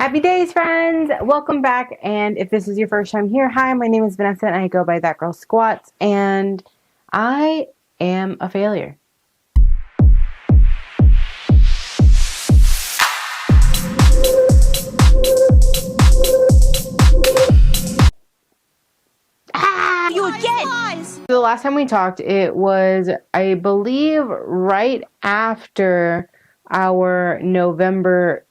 Happy days, friends! Welcome back, and if this is your first time here, hi, my name is Vanessa, and I go by That Girl Squats, and I am a failure. You again! The last time we talked, it was, I believe, right after our November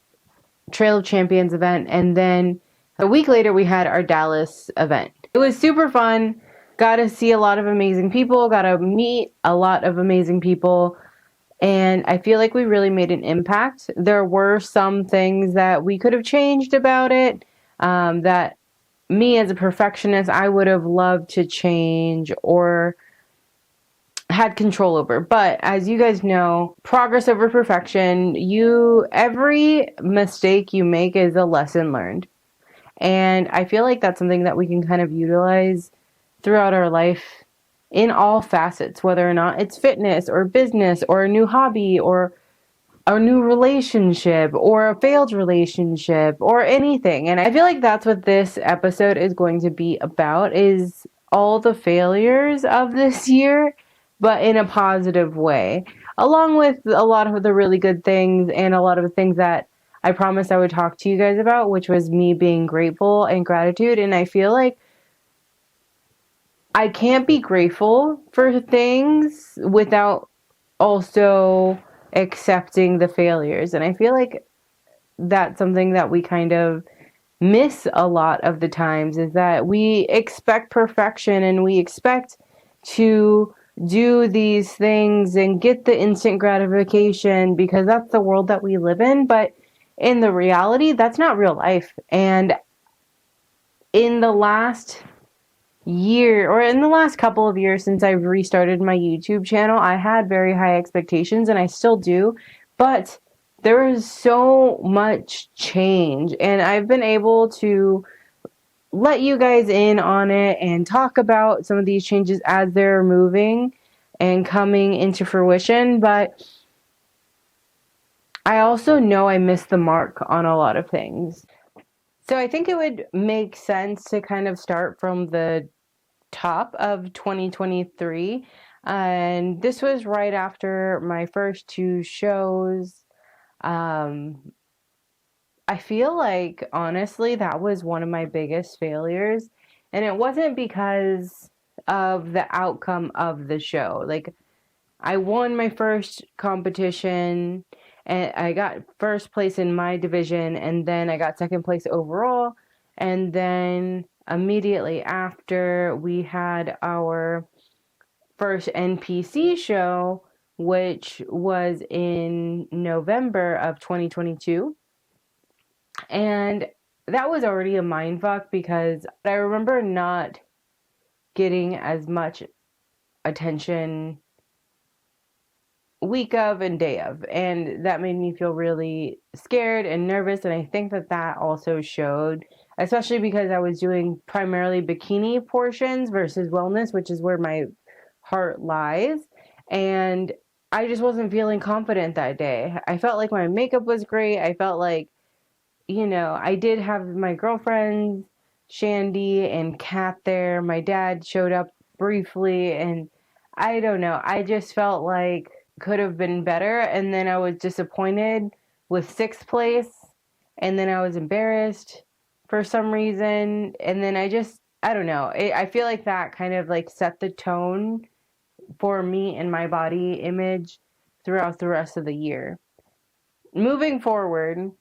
Trail of Champions event, and then a week later we had our Dallas event. It was super fun. Got to see a lot of amazing people, got to meet a lot of amazing people, and I feel like we really made an impact. There were some things that we could have changed about it, that me as a perfectionist, I would have loved to change or had control over. But as you guys know, progress over perfection, every mistake you make is a lesson learned. And I feel like that's something that we can kind of utilize throughout our life in all facets, whether or not it's fitness or business or a new hobby or a new relationship or a failed relationship or anything. And I feel like that's what this episode is going to be about, is all the failures of this year, but in a positive way, along with a lot of the really good things and a lot of the things that I promised I would talk to you guys about, which was me being grateful and gratitude. And I feel like I can't be grateful for things without also accepting the failures. And I feel like that's something that we kind of miss a lot of the times, is that we expect perfection and we expect to do these things and get the instant gratification because that's the world that we live in. But in the reality, that's not real life. And in the last year, or in the last couple of years since I've restarted my YouTube channel, I had very high expectations, and I still do, but there is so much change, and I've been able to let you guys in on it and talk about some of these changes as they're moving and coming into fruition. But I also know I missed the mark on a lot of things. So I think it would make sense to kind of start from the top of 2023, and this was right after my first two shows. I feel like, honestly, that was one of my biggest failures, and it wasn't because of the outcome of the show. Like, I won my first competition and I got first place in my division, and then I got second place overall, and then immediately after we had our first NPC show, which was in November of 2022. And that was already a mind fuck because I remember not getting as much attention week of and day of, and that made me feel really scared and nervous. And I think that that also showed, especially because I was doing primarily bikini portions versus wellness, which is where my heart lies. And I just wasn't feeling confident that day. I felt like my makeup was great. I felt like, I did have my girlfriends, Shandy and Kat, there. My dad showed up briefly, and I don't know. I just felt like could have been better, and then I was disappointed with sixth place, and then I was embarrassed for some reason, and then I don't know. I feel like that kind of like set the tone for me and my body image throughout the rest of the year. Moving forward,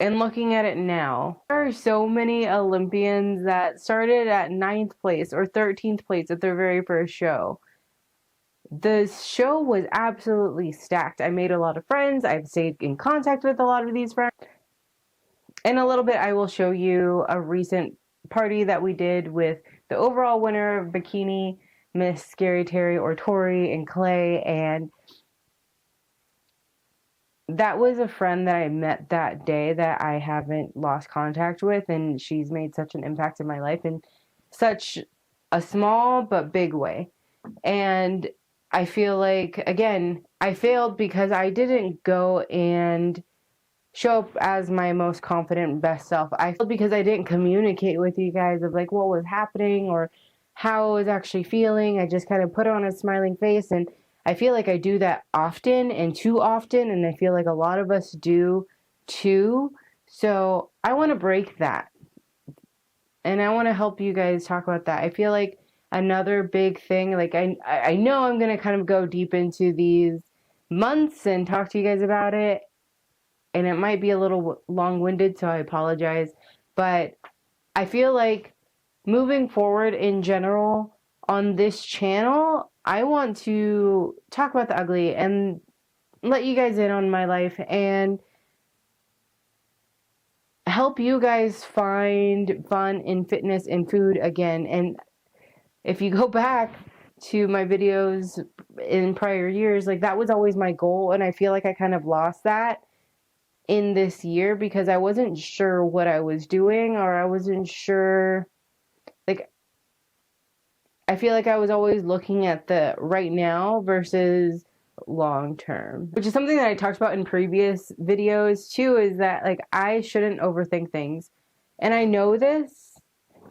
and looking at it now, there are so many Olympians that started at 9th place or 13th place at their very first show. The show was absolutely stacked. I made a lot of friends. I've stayed in contact with a lot of these friends. In a little bit, I will show you a recent party that we did with the overall winner of bikini, Miss Scary Terry or Tori and Clay, and that was a friend that I met that day that I haven't lost contact with, and she's made such an impact in my life in such a small but big way. And I feel like, again, I failed because I didn't go and show up as my most confident, best self. I feel because I didn't communicate with you guys of like what was happening or how I was actually feeling. I just kind of put on a smiling face, and I feel like I do that often and too often, and I feel like a lot of us do too. So I want to break that, and I want to help you guys talk about that. I feel like another big thing, like I know I'm gonna kind of go deep into these months and talk to you guys about it, and it might be a little long-winded, so I apologize. But I feel like moving forward in general on this channel, I want to talk about the ugly and let you guys in on my life and help you guys find fun in fitness and food again. And if you go back to my videos in prior years, like that was always my goal, and I feel like I kind of lost that in this year because I wasn't sure what I was doing, or I wasn't sure, like, I feel like I was always looking at the right now versus long term, which is something that I talked about in previous videos too, is that like I shouldn't overthink things. And I know this,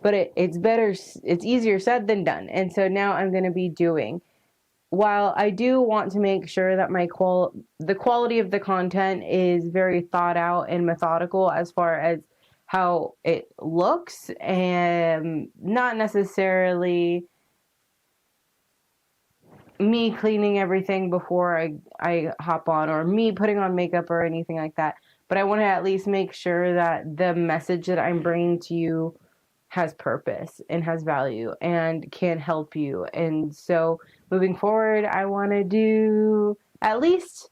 but it's easier said than done. And so now I'm going to be doing, while I do want to make sure that the quality of the content is very thought out and methodical as far as how it looks, and not necessarily me cleaning everything before I hop on, or me putting on makeup or anything like that. But I want to at least make sure that the message that I'm bringing to you has purpose and has value and can help you. And so moving forward, I want to do at least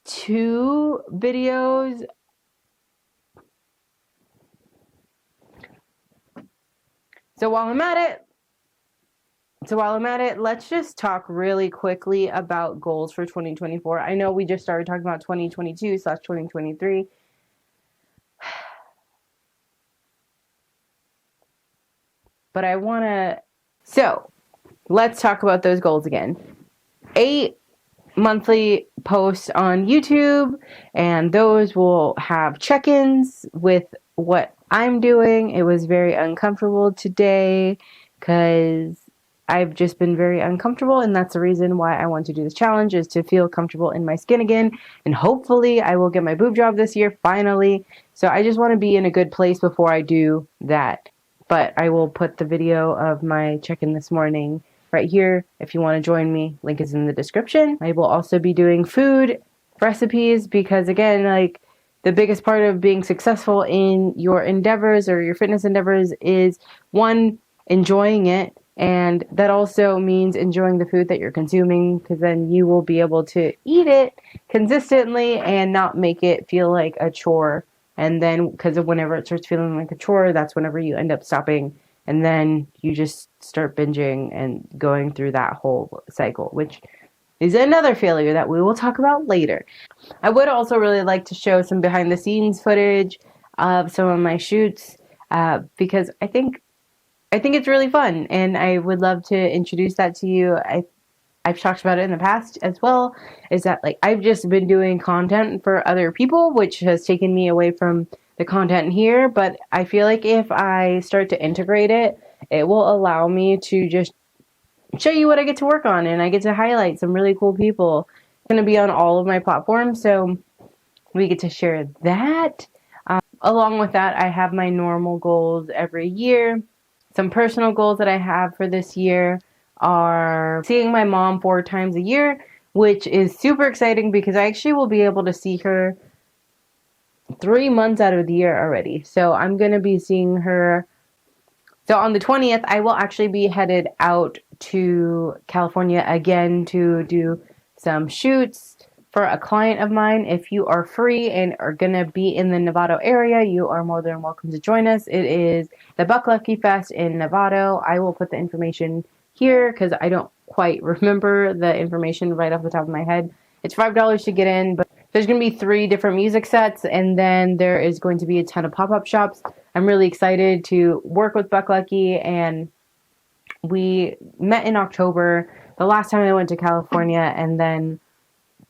2 videos. So while I'm at it, let's just talk really quickly about goals for 2024. I know we just started talking about 2022/2023. But so let's talk about those goals again. 8 monthly posts on YouTube, and those will have check-ins with what I'm doing. It was very uncomfortable today because I've just been very uncomfortable, and that's the reason why I want to do this challenge, is to feel comfortable in my skin again, and hopefully I will get my boob job this year finally. So I just want to be in a good place before I do that. But I will put the video of my check-in this morning right here if you want to join me. Link is in the description. I will also be doing food recipes because, again, like, the biggest part of being successful in your endeavors or your fitness endeavors is, one, enjoying it. And that also means enjoying the food that you're consuming, because then you will be able to eat it consistently and not make it feel like a chore. And then, because of whenever it starts feeling like a chore, that's whenever you end up stopping. And then you just start binging and going through that whole cycle, which is another failure that we will talk about later. I would also really like to show some behind the scenes footage of some of my shoots because I think it's really fun, and I would love to introduce that to you. I've talked about it in the past as well, is that like I've just been doing content for other people, which has taken me away from the content here. But I feel like if I start to integrate it, it will allow me to just show you what I get to work on, and I get to highlight some really cool people. It's going to be on all of my platforms, so we get to share that. Along with that, I have my normal goals every year. Some personal goals that I have for this year are seeing my mom 4 times a year, which is super exciting because I actually will be able to see her 3 months out of the year already. So I'm going to be seeing her. So on the 20th, I will actually be headed out to California again to do some shoots for a client of mine. If you are free and are going to be in the Novato area, you are more than welcome to join us. It is the Buck Lucky Fest in Novato. I will put the information here because I don't quite remember the information right off the top of my head. It's $5 to get in, but there's going to be 3 different music sets, and then there is going to be a ton of pop-up shops. I'm really excited to work with Buck Lucky, and we met in October, the last time I went to California, and then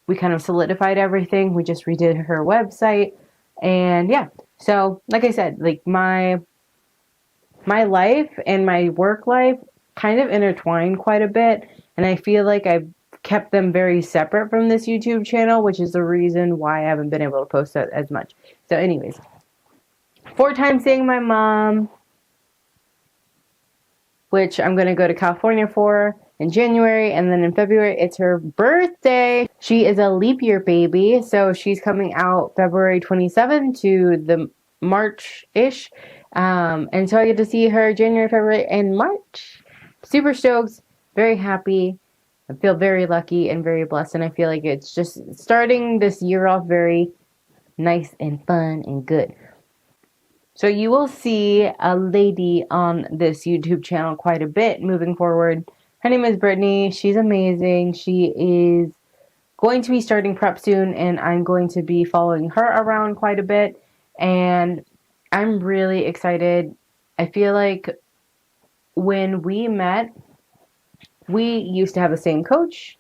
we kind of solidified everything. We just redid her website, And yeah, so like I said, like my life and my work life kind of intertwine quite a bit, and I feel like I've kept them very separate from this YouTube channel, which is the reason why I haven't been able to post as much. So anyways, 4 times seeing my mom, which I'm going to go to California for in January, and then in February it's her birthday. She is a leap year baby, so she's coming out February 27th to the March-ish. And so I get to see her January, February, and March. Super stoked, very happy. I feel very lucky and very blessed, and I feel like it's just starting this year off very nice and fun and good. So you will see a lady on this YouTube channel quite a bit moving forward. Her name is Brittany. She's amazing. She is going to be starting prep soon, and I'm going to be following her around quite a bit. And I'm really excited. I feel like when we met, we used to have the same coach.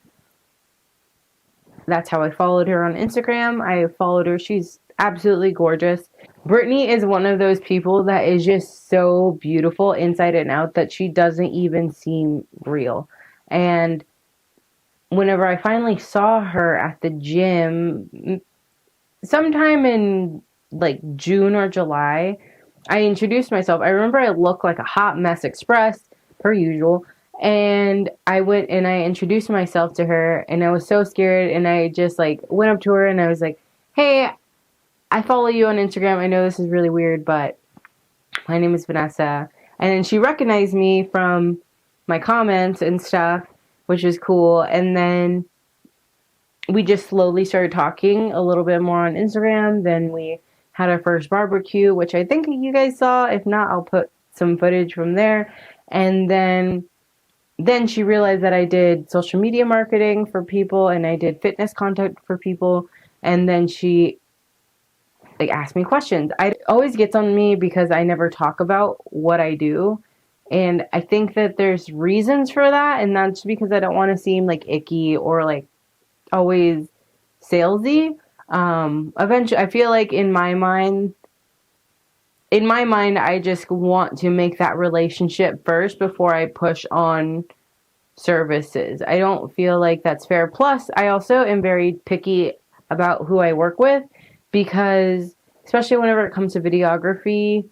That's how I followed her on Instagram. I followed her. She's absolutely gorgeous. Brittany is one of those people that is just so beautiful inside and out that she doesn't even seem real. And whenever I finally saw her at the gym, sometime in like June or July, I introduced myself. I remember I looked like a hot mess express, per usual. And I went and I introduced myself to her, and I was so scared, and I just like went up to her and I was like, "Hey, I follow you on Instagram. I know this is really weird, but my name is Vanessa." And then she recognized me from my comments and stuff, which is cool. And then we just slowly started talking a little bit more on Instagram. Then we had our first barbecue, which I think you guys saw. If not, I'll put some footage from there. And then she realized that I did social media marketing for people and I did fitness content for people. And then she like asked me questions. It always gets on me because I never talk about what I do. And I think that there's reasons for that. And that's because I don't want to seem like icky or like always salesy. Eventually, I feel like in my mind, I just want to make that relationship first before I push on services. I don't feel like that's fair. Plus, I also am very picky about who I work with because, especially whenever it comes to videography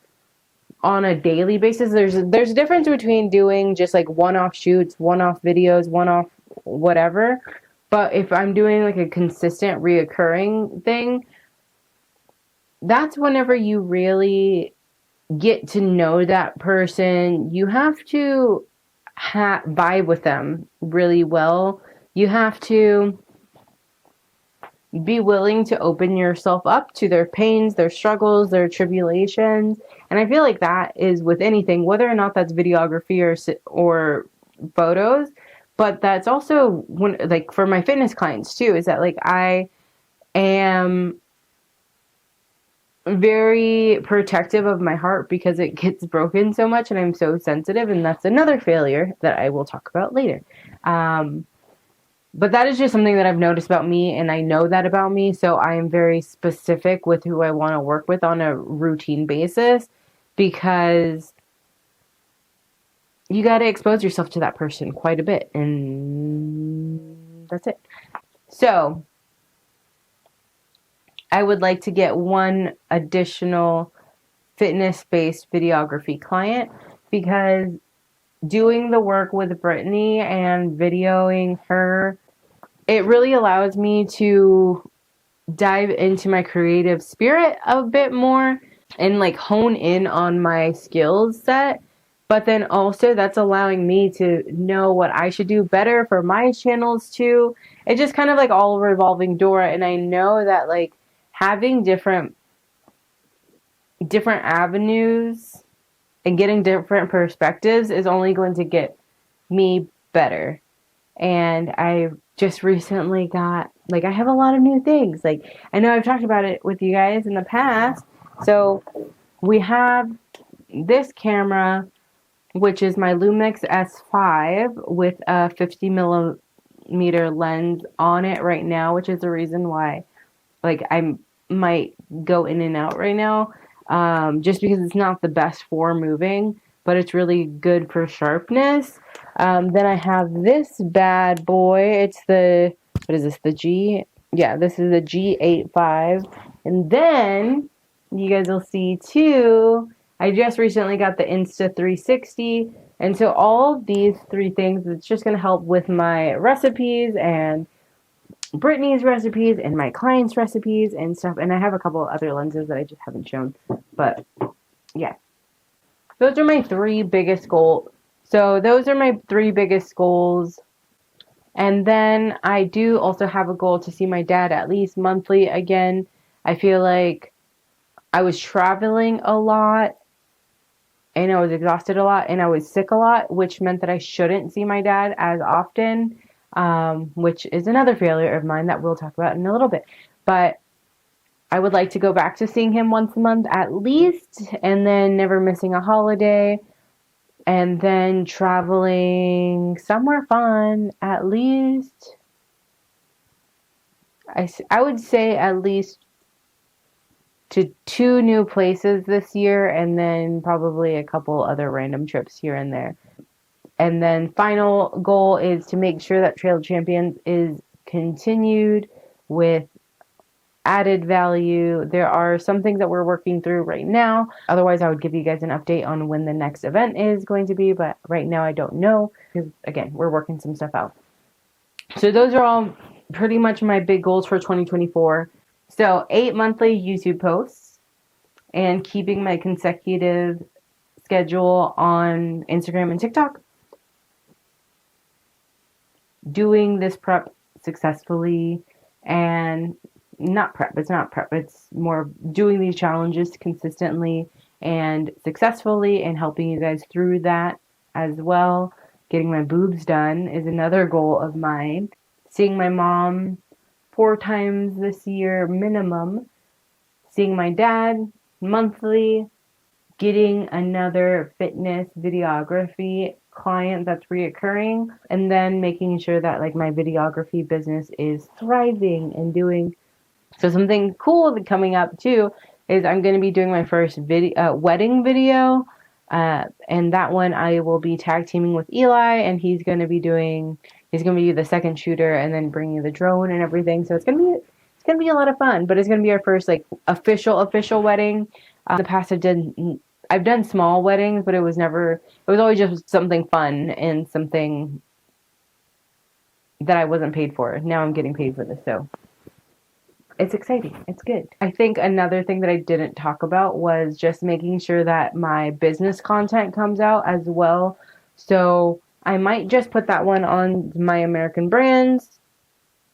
on a daily basis, there's a difference between doing just like one-off shoots, one-off videos, one-off whatever. But if I'm doing like a consistent reoccurring thing, that's whenever you really get to know that person. You have to vibe with them really well. You have to be willing to open yourself up to their pains, their struggles, their tribulations. And I feel like that is with anything, whether or not that's videography or photos. But that's also when, like for my fitness clients too, is that like I am very protective of my heart because it gets broken so much and I'm so sensitive, and that's another failure that I will talk about later. But that is just something that I've noticed about me, and I know that about me, so I am very specific with who I want to work with on a routine basis because you got to expose yourself to that person quite a bit, and that's it. So I would like to get one additional fitness-based videography client because doing the work with Brittany and videoing her, it really allows me to dive into my creative spirit a bit more and like hone in on my skills set. But then also that's allowing me to know what I should do better for my channels too. It's just kind of like all a revolving door. And I know that like having different avenues and getting different perspectives is only going to get me better. And I just recently got, like, I have a lot of new things. Like, I know I've talked about it with you guys in the past. So we have this camera, which is my Lumix S5 with a 50 millimeter lens on it right now, which is the reason why, like, I'm might go in and out right now, just because it's not the best for moving, but it's really good for sharpness. Then I have this bad boy. It's the, what is this, the G? Yeah, this is the G85. And then you guys will see too, I just recently got the Insta 360. And so all of these three things, it's just going to help with my recipes and Brittany's recipes and my clients' recipes and stuff. And I have a couple other lenses that I just haven't shown. But yeah, those are my three biggest goals. So those are my three biggest goals. And then I do also have a goal to see my dad at least monthly again. I feel like I was traveling a lot and I was exhausted a lot and I was sick a lot, which meant that I shouldn't see my dad as often, which is another failure of mine that we'll talk about in a little bit. But I would like to go back to seeing him once a month at least, and then never missing a holiday, and then traveling somewhere fun at least. I would say at least to 2 new places this year, and then probably a couple other random trips here and there. And then final goal is to make sure that Trail Champions is continued with added value. There are some things that we're working through right now. Otherwise, I would give you guys an update on when the next event is going to be, but right now I don't know because, again, we're working some stuff out. So those are all pretty much my big goals for 2024. So 8 monthly YouTube posts and keeping my consecutive schedule on Instagram and TikTok. Doing this prep successfully and not prep. It's not prep. It's more doing these challenges consistently and successfully and helping you guys through that as well. Getting my boobs done is another goal of mine. Seeing my mom 4 times this year minimum. Seeing my dad monthly. Getting another fitness videography client that's reoccurring. And then making sure that like my videography business is thriving and doing. So something cool coming up too is I'm going to be doing my first wedding video. And that one I will be tag teaming with Eli, and he's going to be the second shooter and then bringing the drone and everything. So it's going to be a lot of fun, but it's going to be our first like official wedding. In the past I've done small weddings, but it was always just something fun and something that I wasn't paid for. Now I'm getting paid for this, so it's exciting. It's good. I think another thing that I didn't talk about was just making sure that my business content comes out as well. So I might just put that one on my American Brands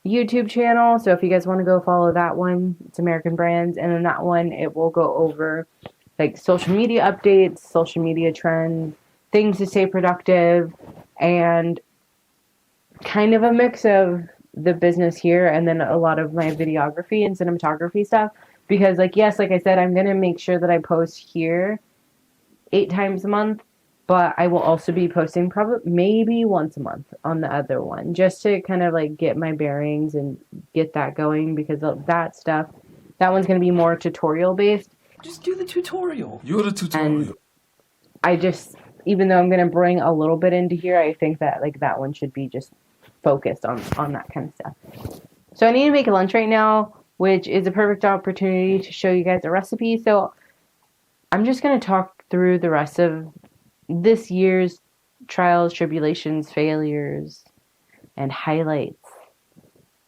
YouTube channel. So if you guys want to go follow that one, it's American Brands. And in that one, it will go over like social media updates, social media trends, things to stay productive, and kind of a mix of the business here and then a lot of my videography and cinematography stuff. Because like I said, I'm going to make sure that I post here 8 times a month, but I will also be posting maybe once a month on the other one, just to kind of like get my bearings and get that going, because that one's going to be more tutorial based. Just do the tutorial. You're the tutorial. And even though I'm going to bring a little bit into here, I think that like that one should be just focused on that kind of stuff. So I need to make a lunch right now, which is a perfect opportunity to show you guys a recipe. So I'm just going to talk through the rest of this year's trials, tribulations, failures, and highlights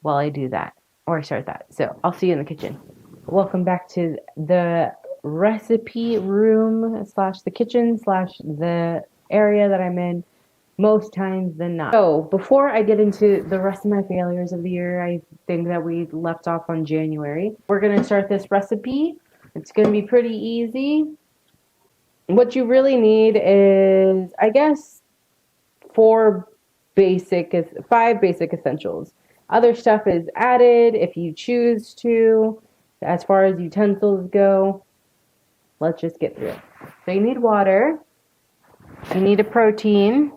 while I do that, or I start that. So I'll see you in the kitchen. Welcome back to the recipe room / the kitchen / the area that I'm in most times than not. So before I get into the rest of my failures of the year, I think that we left off on January. We're going to start this recipe. It's going to be pretty easy. What you really need is, I guess, 5 basic essentials. Other stuff is added if you choose to. As far as utensils go, let's just get through it. So you need water. You need a protein.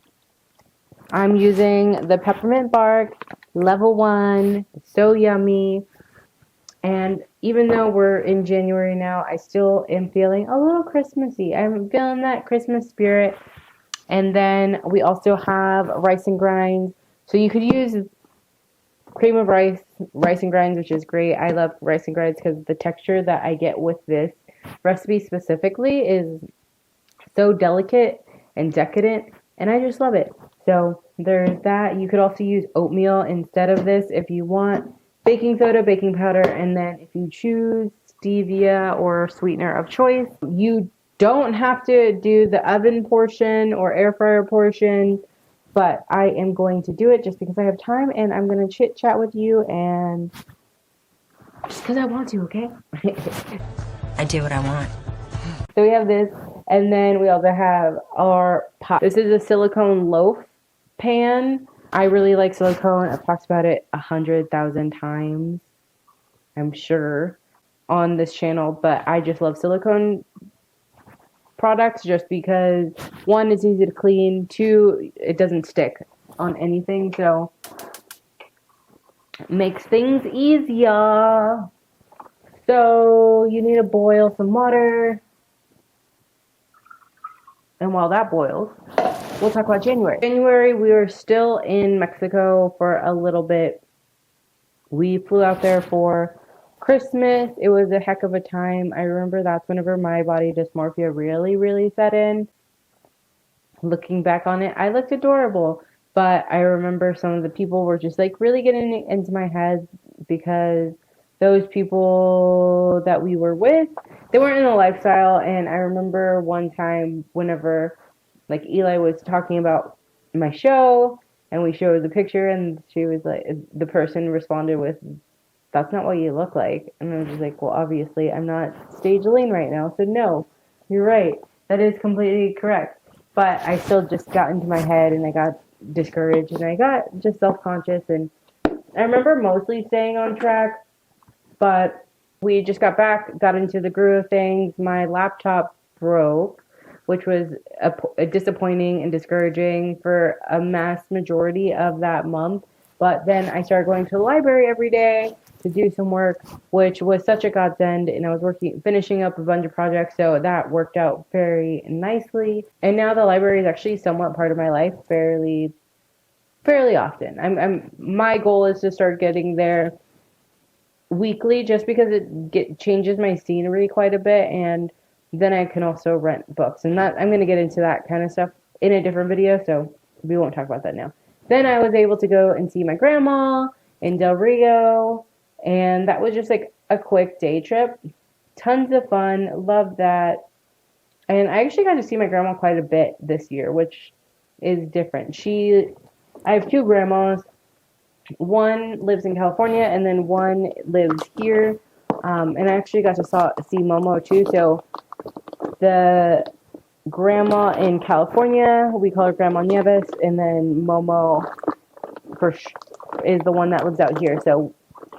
I'm using the peppermint bark, level 1. It's so yummy. And even though we're in January now, I still am feeling a little Christmassy. I'm feeling that Christmas spirit. And then we also have rice and grinds. So you could use cream of rice and grinds, which is great. I love rice and grinds because the texture that I get with this recipe specifically is so delicate and decadent, and I just love it. So there's that. You could also use oatmeal instead of this if you want. Baking soda, baking powder, and then if you choose stevia or sweetener of choice, you don't have to do the oven portion or air fryer portion, but I am going to do it just because I have time, and I'm going to chit chat with you, and just because I want to, okay? I do what I want. So we have this, and then we also have our pot. This is a silicone loaf pan. I really like silicone. I've talked about it 100,000 times, I'm sure, on this channel, but I just love silicone products just because, one, it's easy to clean, two, it doesn't stick on anything, so it makes things easier. So you need to boil some water. And while that boils, we'll talk about January. January, we were still in Mexico for a little bit. We flew out there for Christmas. It was a heck of a time. I remember that's whenever my body dysmorphia really, really set in. Looking back on it, I looked adorable. But I remember some of the people were just like really getting into my head because those people that we were with, they weren't in the lifestyle. And I remember one time whenever like Eli was talking about my show and we showed the picture and she was like, the person responded with, "That's not what you look like." And I was just like, well, obviously I'm not stage lean right now. So no, you're right. That is completely correct. But I still just got into my head and I got discouraged and I got just self-conscious. And I remember mostly staying on track, but we just got back, got into the groove of things. My laptop broke, which was a disappointing and discouraging for a mass majority of that month. But then I started going to the library every day to do some work, which was such a godsend. And I was finishing up a bunch of projects, so that worked out very nicely. And now the library is actually somewhat part of my life, fairly often. My goal is to start getting there weekly, just because it changes my scenery quite a bit, and then I can also rent books, and that I'm going to get into that kind of stuff in a different video, so we won't talk about that now. Then I was able to go and see my grandma in Del Rio, and that was just like a quick day trip. Tons of fun, loved that. And I actually got to see my grandma quite a bit this year, which is different. I have two grandmas. One lives in California, and then one lives here. And I actually got to see Momo too. So the grandma in California, we call her Grandma Nieves, and then Momo is the one that lives out here. So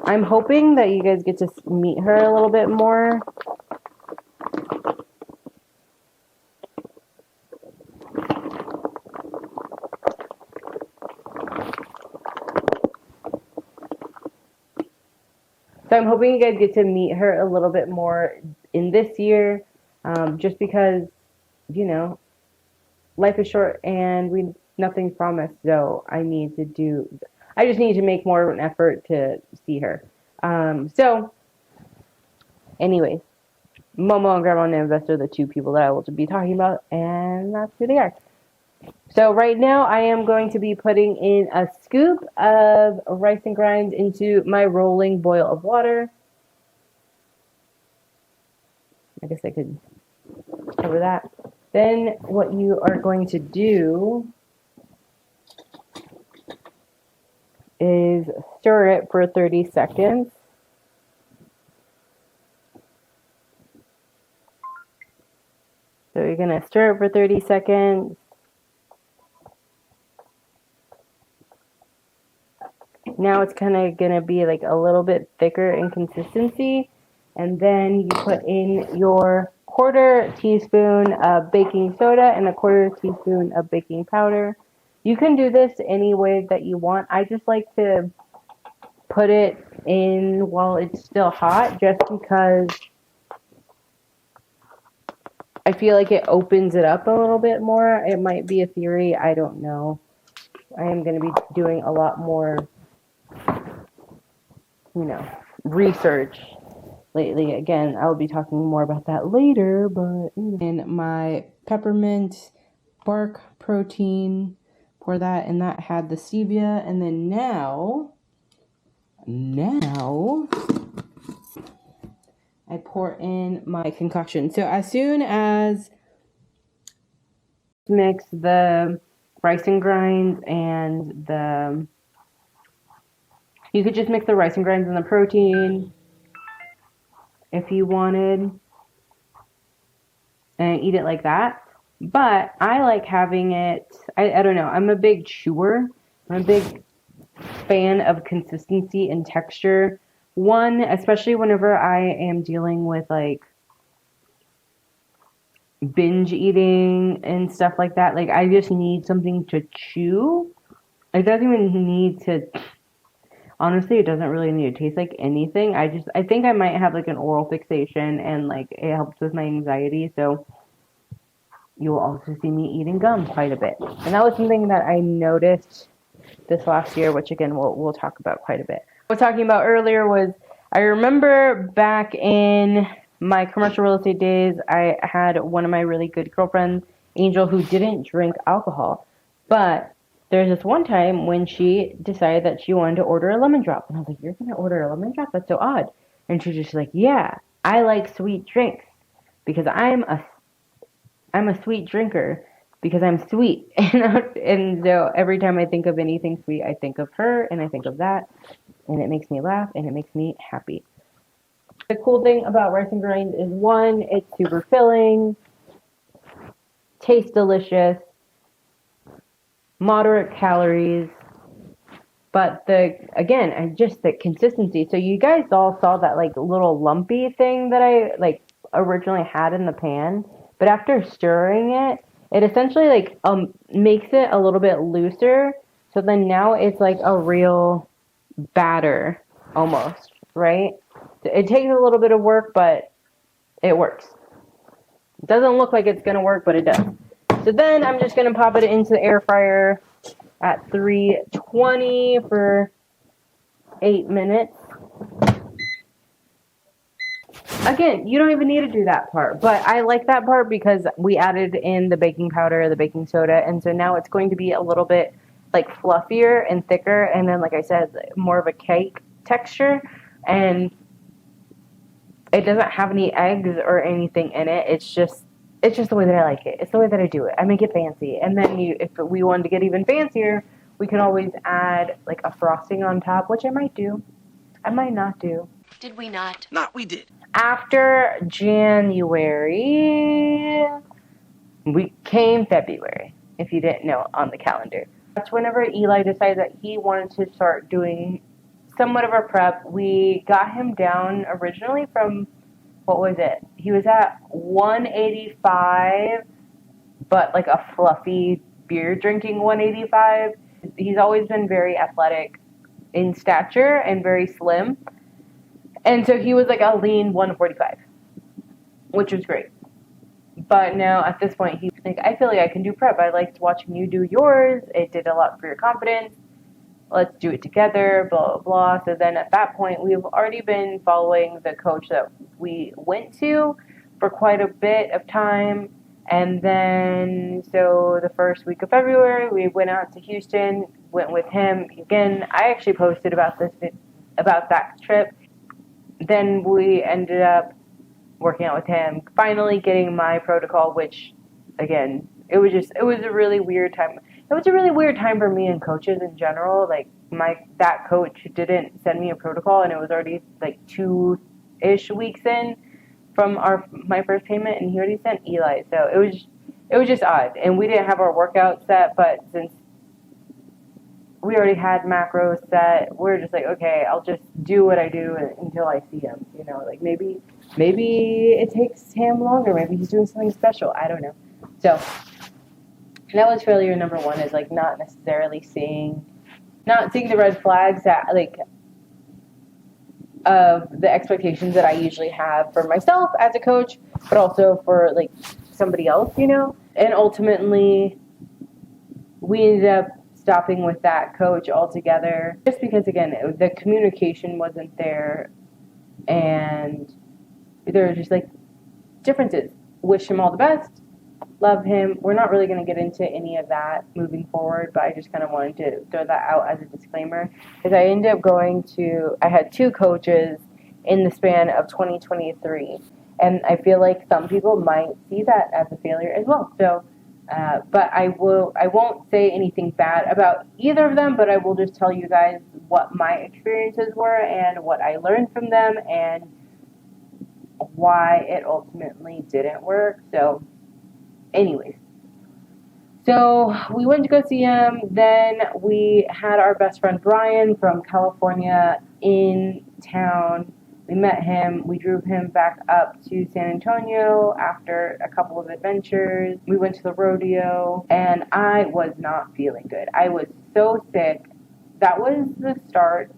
I'm hoping that you guys get to meet her a little bit more. So I'm hoping you guys get to meet her a little bit more in this year, just because, life is short and nothing's promised. So I just need to make more of an effort to see her. So anyways, Momo and Grandma Nieves are the two people that I will be talking about, and that's who they are. So right now I am going to be putting in a scoop of rice and grinds into my rolling boil of water. I guess I could cover that. Then what you are going to do is stir it for 30 seconds. So you're going to stir it for 30 seconds. Now it's kind of going to be like a little bit thicker in consistency. And then you put in your 1/4 teaspoon of baking soda and a 1/4 teaspoon of baking powder. You can do this any way that you want. I just like to put it in while it's still hot, just because I feel like it opens it up a little bit more. It might be a theory, I don't know. I am going to be doing a lot more, research lately. Again, I'll be talking more about that later, but in my peppermint bark protein, pour that, and that had the stevia. And then now I pour in my concoction. So as soon as mix the rice and grinds and you could just mix the rice and grinds and the protein if you wanted and eat it like that. But I like having it, I don't know, I'm a big chewer. I'm a big fan of consistency and texture. One, especially whenever I am dealing with like binge eating and stuff like that. Like I just need something to chew. It doesn't even need to, honestly, it doesn't really need to taste like anything. I think I might have like an oral fixation and like it helps with my anxiety. So you will also see me eating gum quite a bit. And that was something that I noticed this last year, which again, we'll talk about quite a bit. What I was talking about earlier was, I remember back in my commercial real estate days, I had one of my really good girlfriends, Angel, who didn't drink alcohol. But there's this one time when she decided that she wanted to order a lemon drop. And I was like, you're going to order a lemon drop? That's so odd. And she's just like, yeah, I like sweet drinks because I'm a sweet drinker because I'm sweet. And so every time I think of anything sweet, I think of her and I think of that. And it makes me laugh and it makes me happy. The cool thing about rice and grinds is, one, it's super filling, tastes delicious, moderate calories, but just the consistency. So you guys all saw that like little lumpy thing that I like originally had in the pan, but after stirring it, it essentially like makes it a little bit looser. So then now it's like a real batter almost, right? It takes a little bit of work, but it works. It doesn't look like it's gonna work, but it does. So then I'm just gonna pop it into the air fryer at 320 for 8 minutes. Again, you don't even need to do that part, but I like that part because we added in the baking powder, the baking soda, and so now it's going to be a little bit like fluffier and thicker, and then like I said, more of a cake texture, and it doesn't have any eggs or anything in it. It's just the way that I like it. It's the way that I do it. I make it fancy, and then if we wanted to get even fancier, we can always add like a frosting on top, which I might do. I might not do. Did we not? Not we did. After January, we came February, if you didn't know, on the calendar. That's whenever Eli decided that he wanted to start doing somewhat of a prep. We got him down originally from, what was it? He was at 185, but like a fluffy beer drinking 185. He's always been very athletic in stature and very slim. And so he was like a lean 145, which was great. But now at this point, he's like, I feel like I can do prep. I liked watching you do yours. It did a lot for your confidence. Let's do it together, blah, blah, blah. So then at that point, we've already been following the coach that we went to for quite a bit of time. And then, so the first week of February, we went out to Houston, went with him. Again, I actually posted about that trip. Then we ended up working out with him, finally getting my protocol, which, again, it was a really weird time. It was a really weird time for me and coaches in general. Like, that coach didn't send me a protocol, and it was already, like, 2-ish weeks in from my first payment, and he already sent Eli. So it was just odd. And we didn't have our workout set, but since we already had macros set, we're just like, okay, I'll just do what I do until I see him. Like maybe it takes him longer. Maybe he's doing something special. I don't know. So that was failure number one, is like not seeing the red flags that like of the expectations that I usually have for myself as a coach, but also for like somebody else, you know? And ultimately, we ended up stopping with that coach altogether just because, again, the communication wasn't there and there were just like differences. Wish him all the best. Love him. We're not really going to get into any of that moving forward, but I just kind of wanted to throw that out as a disclaimer. Because I ended up I had 2 coaches in the span of 2023. And I feel like some people might see that as a failure as well. So, but I won't say anything bad about either of them, but I will just tell you guys what my experiences were and what I learned from them and why it ultimately didn't work. So, anyways, so we went to go see him. Then we had our best friend Brian from California in town. We met him. We drove him back up to San Antonio after a couple of adventures. We went to the rodeo, and I was not feeling good. I was so sick. That was the start.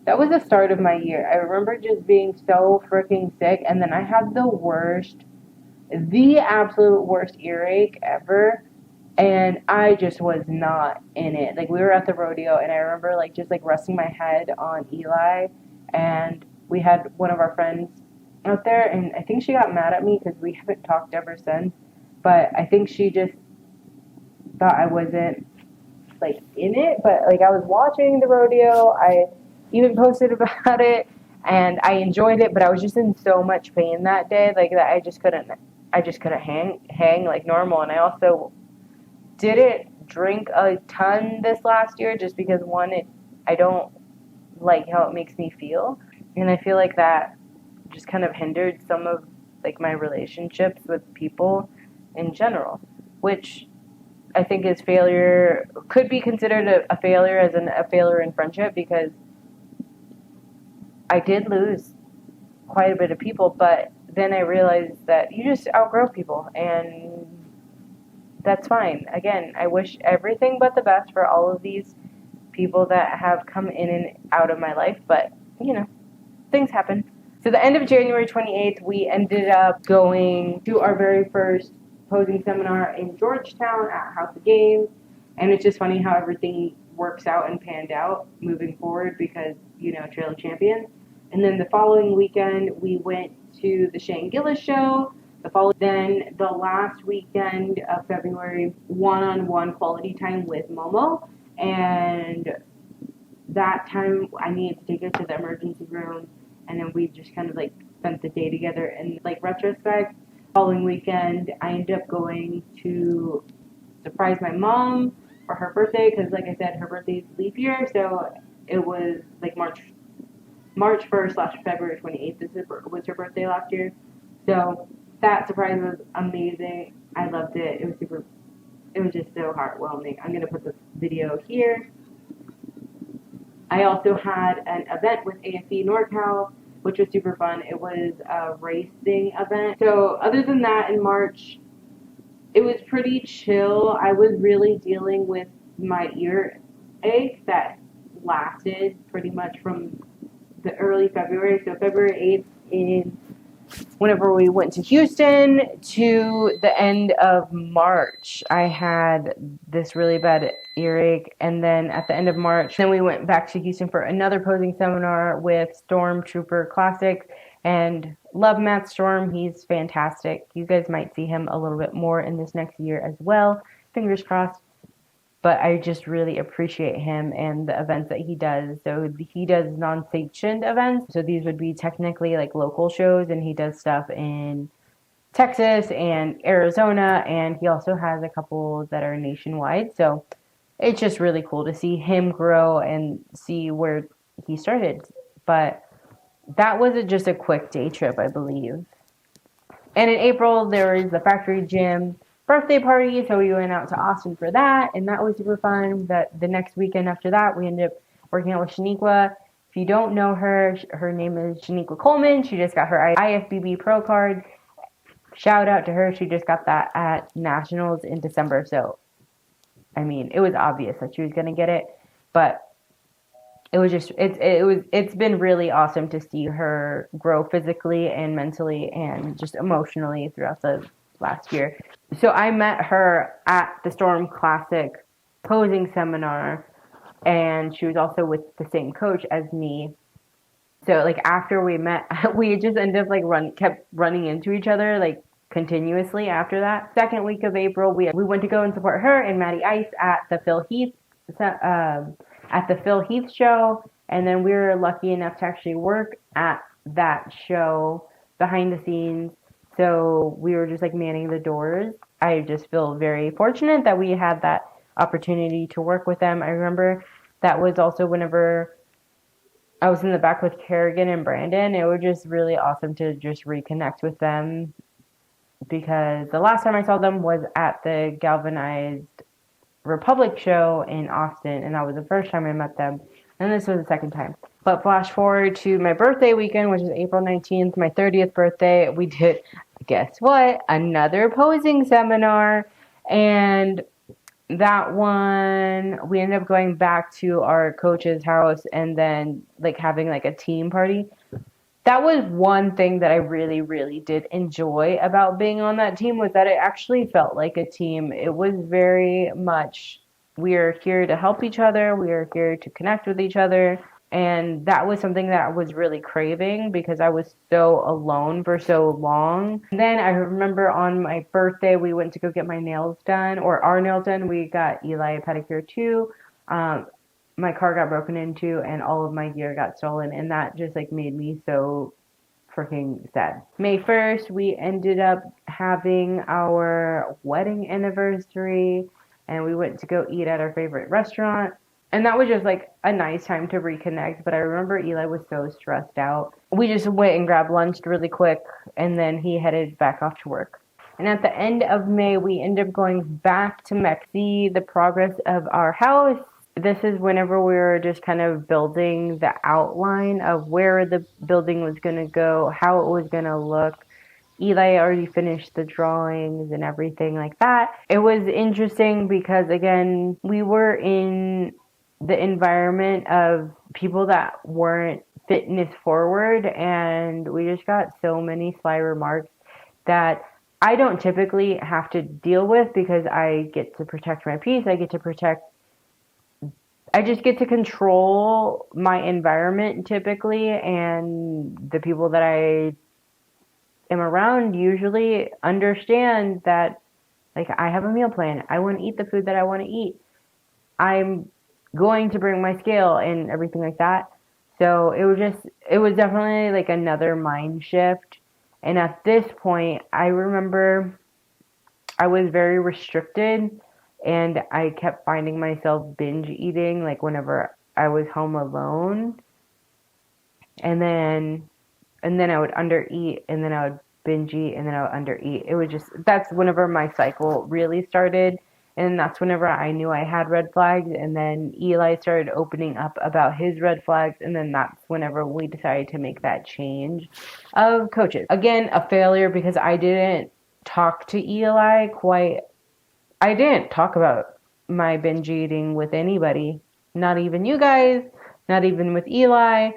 That was the start of my year. I remember just being so freaking sick, and then I had the absolute worst earache ever, and I just was not in it. Like, we were at the rodeo, and I remember like just like resting my head on Eli, and we had one of our friends out there, and I think she got mad at me because we haven't talked ever since, but I think she just thought I wasn't like in it. But like, I was watching the rodeo, I even posted about it, and I enjoyed it, but I was just in so much pain that day, like that I just couldn't hang like normal. And I also didn't drink a ton this last year just because, one, I don't like how it makes me feel, and I feel like that just kind of hindered some of like my relationships with people in general, which I think could be considered a failure as a failure in friendship, because I did lose quite a bit of people, but then I realized that you just outgrow people, and that's fine. Again, I wish everything but the best for all of these people that have come in and out of my life, but, you know, things happen. So the end of January 28th, we ended up going to our very first posing seminar in Georgetown at House of Games, and it's just funny how everything works out and panned out moving forward because, you know, Trail of Champions. And then the following weekend, we went to the Shane Gillis show. Then the last weekend of February, one-on-one quality time with Momo. And that time, I needed to take her to the emergency room. And then we just kind of like spent the day together. And like retrospect, following weekend, I ended up going to surprise my mom for her birthday. Because like I said, her birthday's leap year. So it was like March 1st / February 28th was her birthday last year. So that surprise was amazing. I loved it. It was just so heartwarming. I'm going to put the video here. I also had an event with AFE NorCal, which was super fun. It was a racing event. So other than that, in March, it was pretty chill. I was really dealing with my earache that lasted pretty much from the early February. So February 8th whenever we went to Houston to the end of March, I had this really bad earache. And then at the end of March, then we went back to Houston for another posing seminar with Stormtrooper Classics, and love Matt Storm. He's fantastic. You guys might see him a little bit more in this next year as well. Fingers crossed. But I just really appreciate him and the events that he does. So he does non-sanctioned events. So these would be technically like local shows, and he does stuff in Texas and Arizona, and he also has a couple that are nationwide. So it's just really cool to see him grow and see where he started. But that was just a quick day trip, I believe. And in April, there was the Factory Gym birthday party, so we went out to Austin for that, and that was super fun. The next weekend after that, we ended up working out with Shaniqua. If you don't know her, her name is Shaniqua Coleman. She just got her IFBB Pro card. Shout out to her. She just got that at Nationals in December, so, I mean, it was obvious that she was going to get it, but it's been really awesome to see her grow physically and mentally and just emotionally throughout the last year. So I met her at the Storm Classic posing seminar, and she was also with the same coach as me. So like after we met, we just ended up like kept running into each other like continuously after that. Second week of April, we went to go and support her and Maddie Ice at the Phil Heath show, and then we were lucky enough to actually work at that show behind the scenes. So we were just like manning the doors. I just feel very fortunate that we had that opportunity to work with them. I remember that was also whenever I was in the back with Kerrigan and Brandon. It was just really awesome to just reconnect with them because the last time I saw them was at the Galvanized Republic show in Austin, and that was the first time I met them, and this was the second time. But flash forward to my birthday weekend, which is April 19th, my 30th birthday, we did, guess what, another posing seminar, and that one, we ended up going back to our coach's house and then like having like a team party. That was one thing that I really, really did enjoy about being on that team was that it actually felt like a team. It was very much, we are here to help each other. We are here to connect with each other. And that was something that I was really craving because I was so alone for so long. And then I remember on my birthday, we went to go get my nails done, or our nails done. We got Eli a pedicure too. My car got broken into and all of my gear got stolen. And that just like made me so freaking sad. May 1st, we ended up having our wedding anniversary and we went to go eat at our favorite restaurant. And that was just like a nice time to reconnect. But I remember Eli was so stressed out. We just went and grabbed lunch really quick and then he headed back off to work. And at the end of May, we ended up going back to see the progress of our house. This is whenever we were just kind of building the outline of where the building was going to go, how it was going to look. Eli already finished the drawings and everything like that. It was interesting because, again, we were in the environment of people that weren't fitness forward, and we just got so many sly remarks that I don't typically have to deal with because I get to protect my peace. I just get to control my environment typically, and the people that I am around usually understand that, like, I have a meal plan. I want to eat the food that I want to eat. I'm going to bring my scale and everything like that. So it was definitely like another mind shift. And at this point, I remember I was very restricted and I kept finding myself binge eating like whenever I was home alone. And then I would undereat and then I would binge eat and then I would undereat. It was just, that's whenever my cycle really started. And that's whenever I knew I had red flags. And then Eli started opening up about his red flags. And then that's whenever we decided to make that change of coaches. Again, a failure because I didn't talk to Eli I didn't talk about my binge eating with anybody. Not even you guys, not even with Eli.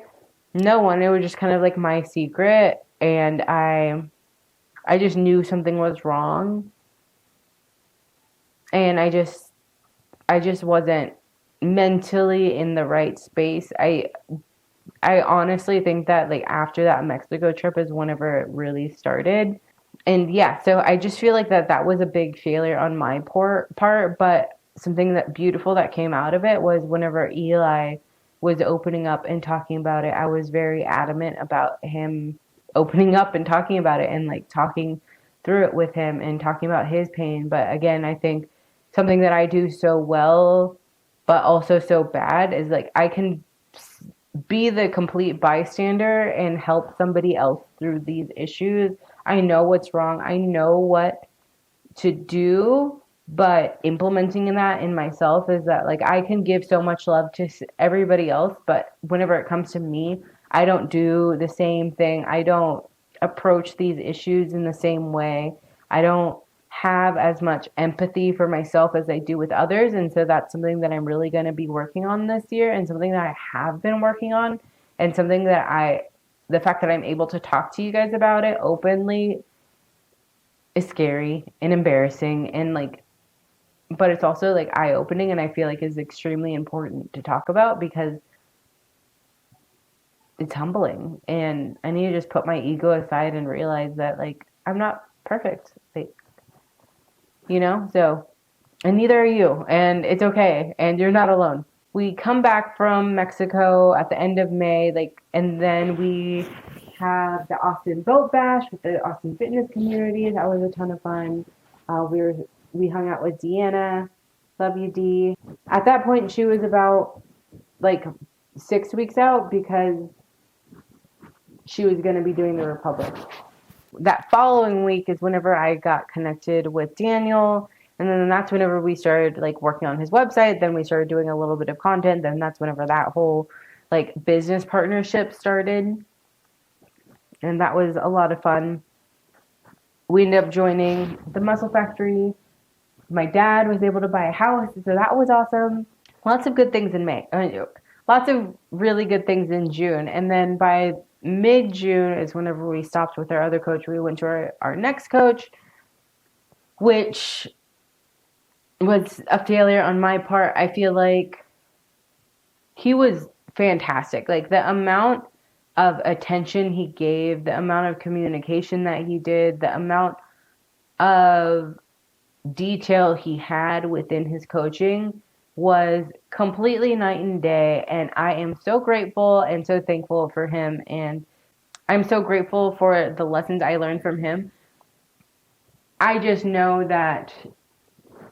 No one. It was just kind of like my secret. And I just knew something was wrong. And I just wasn't mentally in the right space. I honestly think that like after that Mexico trip is whenever it really started. And yeah, so I just feel like that was a big failure on my part, but something that beautiful that came out of it was whenever Eli was opening up and talking about it, I was very adamant about him opening up and talking about it and like talking through it with him and talking about his pain. But again, I think something that I do so well, but also so bad is like I can be the complete bystander and help somebody else through these issues. I know what's wrong. I know what to do, but implementing that in myself is that like I can give so much love to everybody else, but whenever it comes to me, I don't do the same thing. I don't approach these issues in the same way. I don't have as much empathy for myself as I do with others. And so that's something that I'm really going to be working on this year, and something that I have been working on, and something that the fact that I'm able to talk to you guys about it openly is scary and embarrassing, and like, but it's also like eye-opening, and I feel like is extremely important to talk about because it's humbling, and I need to just put my ego aside and realize that like I'm not perfect. Like, so, and neither are you, and it's okay, and you're not alone. We come back from Mexico at the end of May, like, and then we have the Austin Boat Bash with the Austin fitness community. That was a ton of fun. We hung out with Deanna. Love you, D. At that point, she was about like 6 weeks out because she was going to be doing the Republic. That following week is whenever I got connected with Daniel, and then that's whenever we started like working on his website. Then we started doing a little bit of content. Then that's whenever that whole like business partnership started, and that was a lot of fun. We ended up joining the Muscle Factory. My dad was able to buy a house, so that was awesome. Lots of good things in May. Lots of really good things in June, and then by mid-June is whenever we stopped with our other coach. We went to our next coach, which was a failure on my part. I feel like he was fantastic. Like the amount of attention he gave, the amount of communication that he did, the amount of detail he had within his coaching was completely night and day, and I am so grateful and so thankful for him, and I'm so grateful for the lessons I learned from him. I just know that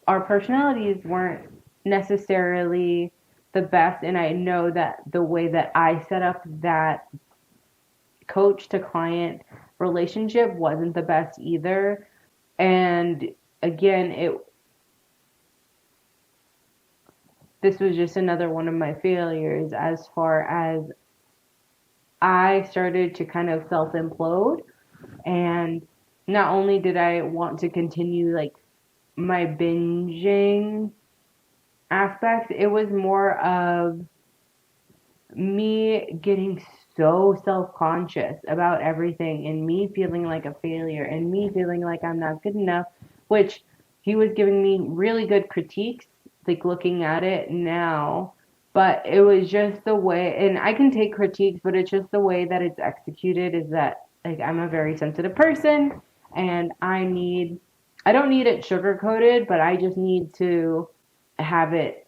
our personalities weren't necessarily the best, and I know that the way that I set up that coach to client relationship wasn't the best either. And again, this was just another one of my failures as far as I started to kind of self-implode. And not only did I want to continue like my binging aspects, it was more of me getting so self-conscious about everything, and me feeling like a failure, and me feeling like I'm not good enough, which he was giving me really good critiques, like looking at it now, but it was just the way, and I can take critiques, but it's just the way that it's executed is that like I'm a very sensitive person, and I don't need it sugar coated, but I just need to have it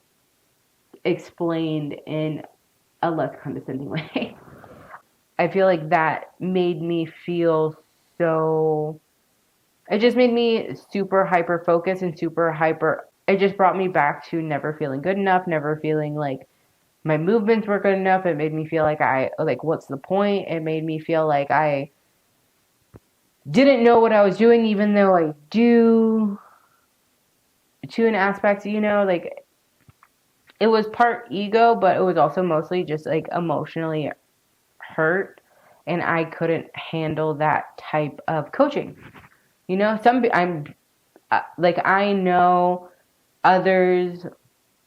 explained in a less condescending way. I feel like that made me feel so, it just made me super hyper focused and super hyper, it just brought me back to never feeling good enough, never feeling like my movements were good enough. It made me feel like what's the point? It made me feel like I didn't know what I was doing, even though I do to an aspect, like it was part ego, but it was also mostly just like emotionally hurt, and I couldn't handle that type of coaching. I know others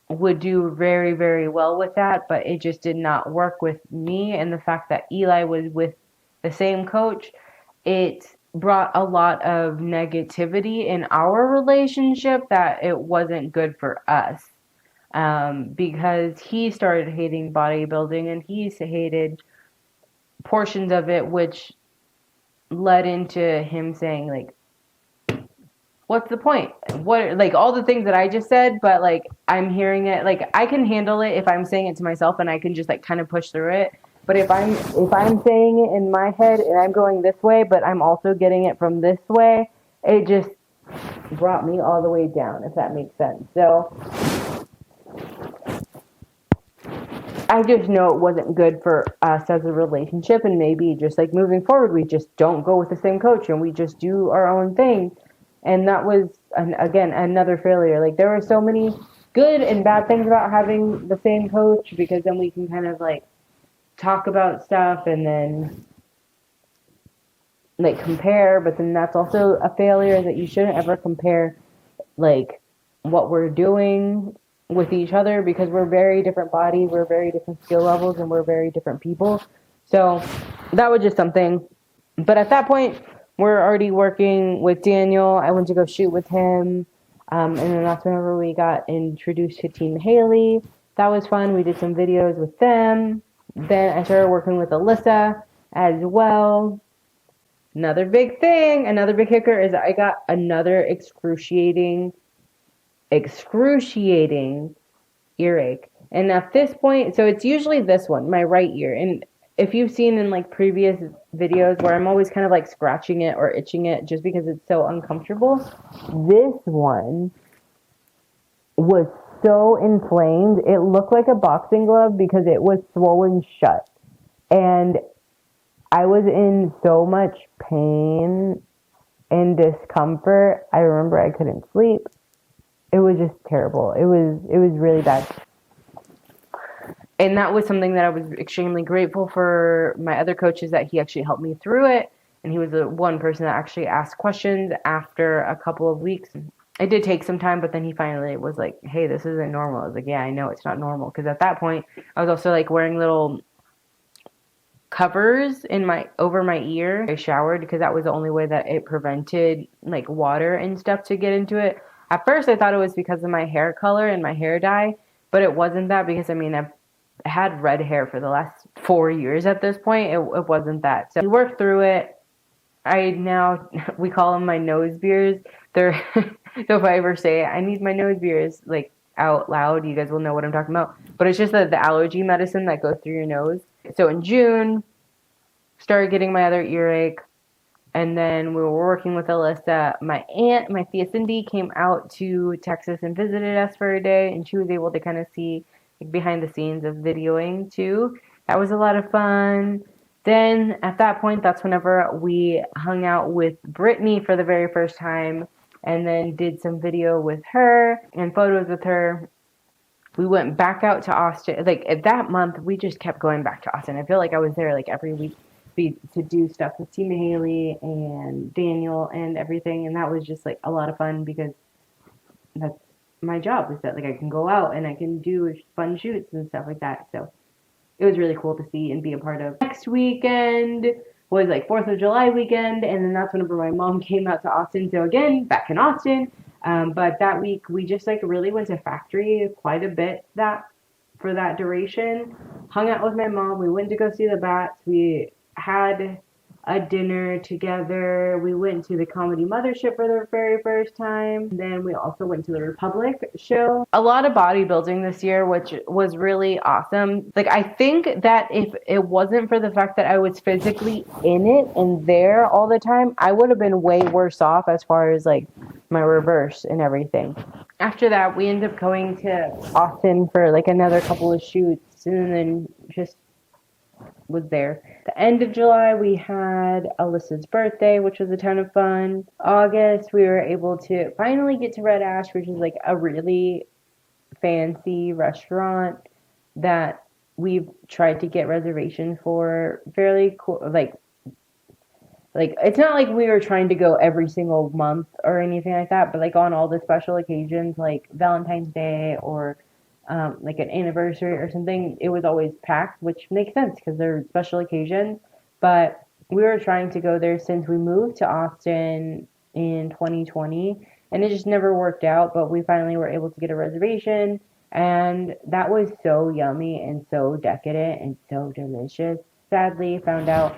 would do very, very well with that, but it just did not work with me. And the fact that Eli was with the same coach, it brought a lot of negativity in our relationship that it wasn't good for us. Because he started hating bodybuilding, and he hated portions of it, which led into him saying like, what's the point? What, like all the things that I just said, but like I'm hearing it, like I can handle it if I'm saying it to myself and I can just like kind of push through it. But if I'm saying it in my head and I'm going this way, but I'm also getting it from this way, it just brought me all the way down, if that makes sense. So I just know it wasn't good for us as a relationship, and maybe just like moving forward, we just don't go with the same coach and we just do our own thing. And that was, again, another failure. Like there were so many good and bad things about having the same coach, because then we can kind of like talk about stuff, and then like compare, but then that's also a failure, that you shouldn't ever compare like what we're doing with each other, because we're very different bodies, we're very different skill levels, and we're very different people. So that was just something. But at that point, we're already working with Daniel. I went to go shoot with him. And then that's whenever we got introduced to Team Haley. That was fun. We did some videos with them. Then I started working with Alyssa as well. Another big thing, another big kicker is that I got another excruciating earache. And at this point, so it's usually this one, my right ear. And if you've seen in like previous videos where I'm always kind of like scratching it or itching it just because it's so uncomfortable, this one was so inflamed. It looked like a boxing glove because it was swollen shut. And I was in so much pain and discomfort. I remember I couldn't sleep. It was just terrible. It was really bad. And that was something that I was extremely grateful for my other coaches, that he actually helped me through it. And he was the one person that actually asked questions after a couple of weeks. It did take some time, but then he finally was like, hey, this isn't normal. I was like, yeah, I know it's not normal. Because at that point, I was also like wearing little covers over my ear. I showered because that was the only way that it prevented like water and stuff to get into it. At first, I thought it was because of my hair color and my hair dye, but it wasn't that, because I mean, I've had red hair for the last 4 years at this point. It wasn't that. So we worked through it. We call them my nose beers. They're, so if I ever say I need my nose beers, like out loud, you guys will know what I'm talking about. But it's just the allergy medicine that goes through your nose. So in June, started getting my other earache. And then we were working with Alyssa. My aunt, my Thea Cindy, came out to Texas and visited us for a day, and she was able to kind of see like behind the scenes of videoing too. That was a lot of fun. Then at that point, that's whenever we hung out with Brittany for the very first time, and then did some video with her and photos with her. We went back out to Austin. Like at that month, we just kept going back to Austin. I feel like I was there like every week to do stuff with Team Haley and Daniel and everything, and that was just like a lot of fun, because that's my job, is that like I can go out and I can do fun shoots and stuff like that. So it was really cool to see and be a part of. Next weekend was like 4th of July weekend, and then that's whenever my mom came out to Austin. So again, back in Austin. But that week we just like really went to factory quite a bit for that duration. Hung out with my mom. We went to go see the bats. We had a dinner together. We went to the Comedy Mothership for the very first time. Then we also went to the Republic show. A lot of bodybuilding this year, which was really awesome. Like, I think that if it wasn't for the fact that I was physically in it and there all the time, I would have been way worse off as far as like my reverse and everything. After that, we ended up going to Austin for like another couple of shoots, and then just was there. The end of July, we had Alyssa's birthday, which was a ton of fun. August, we were able to finally get to Red Ash, which is like a really fancy restaurant that we've tried to get reservations for. Fairly cool. Like it's not like we were trying to go every single month or anything like that, but like on all the special occasions, like Valentine's Day or like an anniversary or something, it was always packed, which makes sense because they're special occasions. But we were trying to go there since we moved to Austin in 2020, and it just never worked out. But we finally were able to get a reservation, and that was so yummy and so decadent and so delicious. Sadly, found out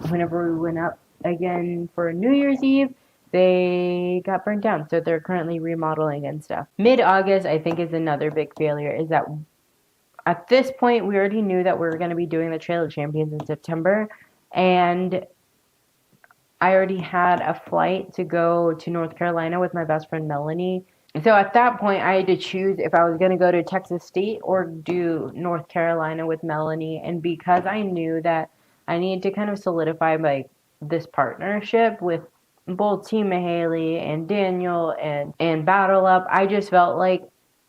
whenever we went up again for New Year's Eve, they got burnt down. So they're currently remodeling and stuff. Mid-August, I think, is another big failure, is that at this point, we already knew that we were going to be doing the Trail of Champions in September. And I already had a flight to go to North Carolina with my best friend, Melanie. So at that point, I had to choose if I was going to go to Texas State or do North Carolina with Melanie. And because I knew that I needed to kind of solidify like this partnership with both Team Haley and Daniel and Battle Up, I just felt like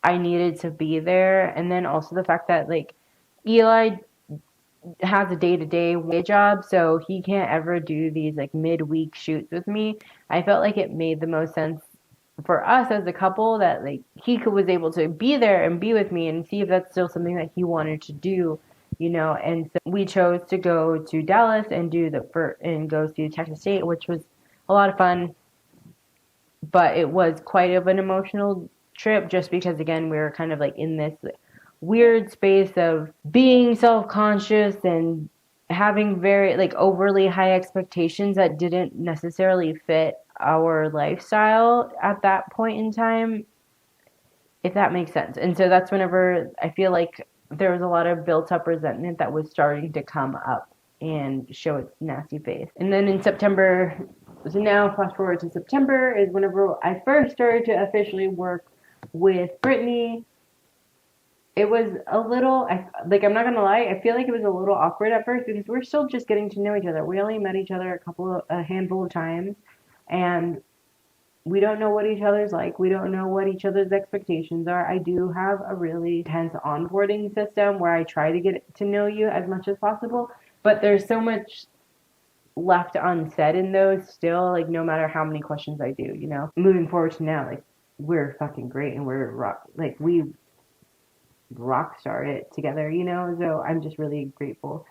I needed to be there. And then also the fact that like Eli has a day-to-day job, so he can't ever do these like midweek shoots with me. I felt like it made the most sense for us as a couple that like was able to be there and be with me and see if that's still something that he wanted to do, and so we chose to go to Dallas and go see Texas State, which was a lot of fun, but it was quite of an emotional trip just because again we were kind of like in this weird space of being self-conscious and having very like overly high expectations that didn't necessarily fit our lifestyle at that point in time, if that makes sense. And so that's whenever I feel like there was a lot of built up resentment that was starting to come up and show its nasty face. And then in September, so now fast forward to September is whenever I first started to officially work with Brittany. It was a little, I'm not gonna lie, I feel like it was a little awkward at first because we're still just getting to know each other. We only met each other a handful of times, and we don't know what each other's like. We don't know what each other's expectations are. I do have a really intense onboarding system where I try to get to know you as much as possible, but there's so much left unsaid in those still, like no matter how many questions I do, Moving forward to now, like we're fucking great and we rock star it together, so I'm just really grateful.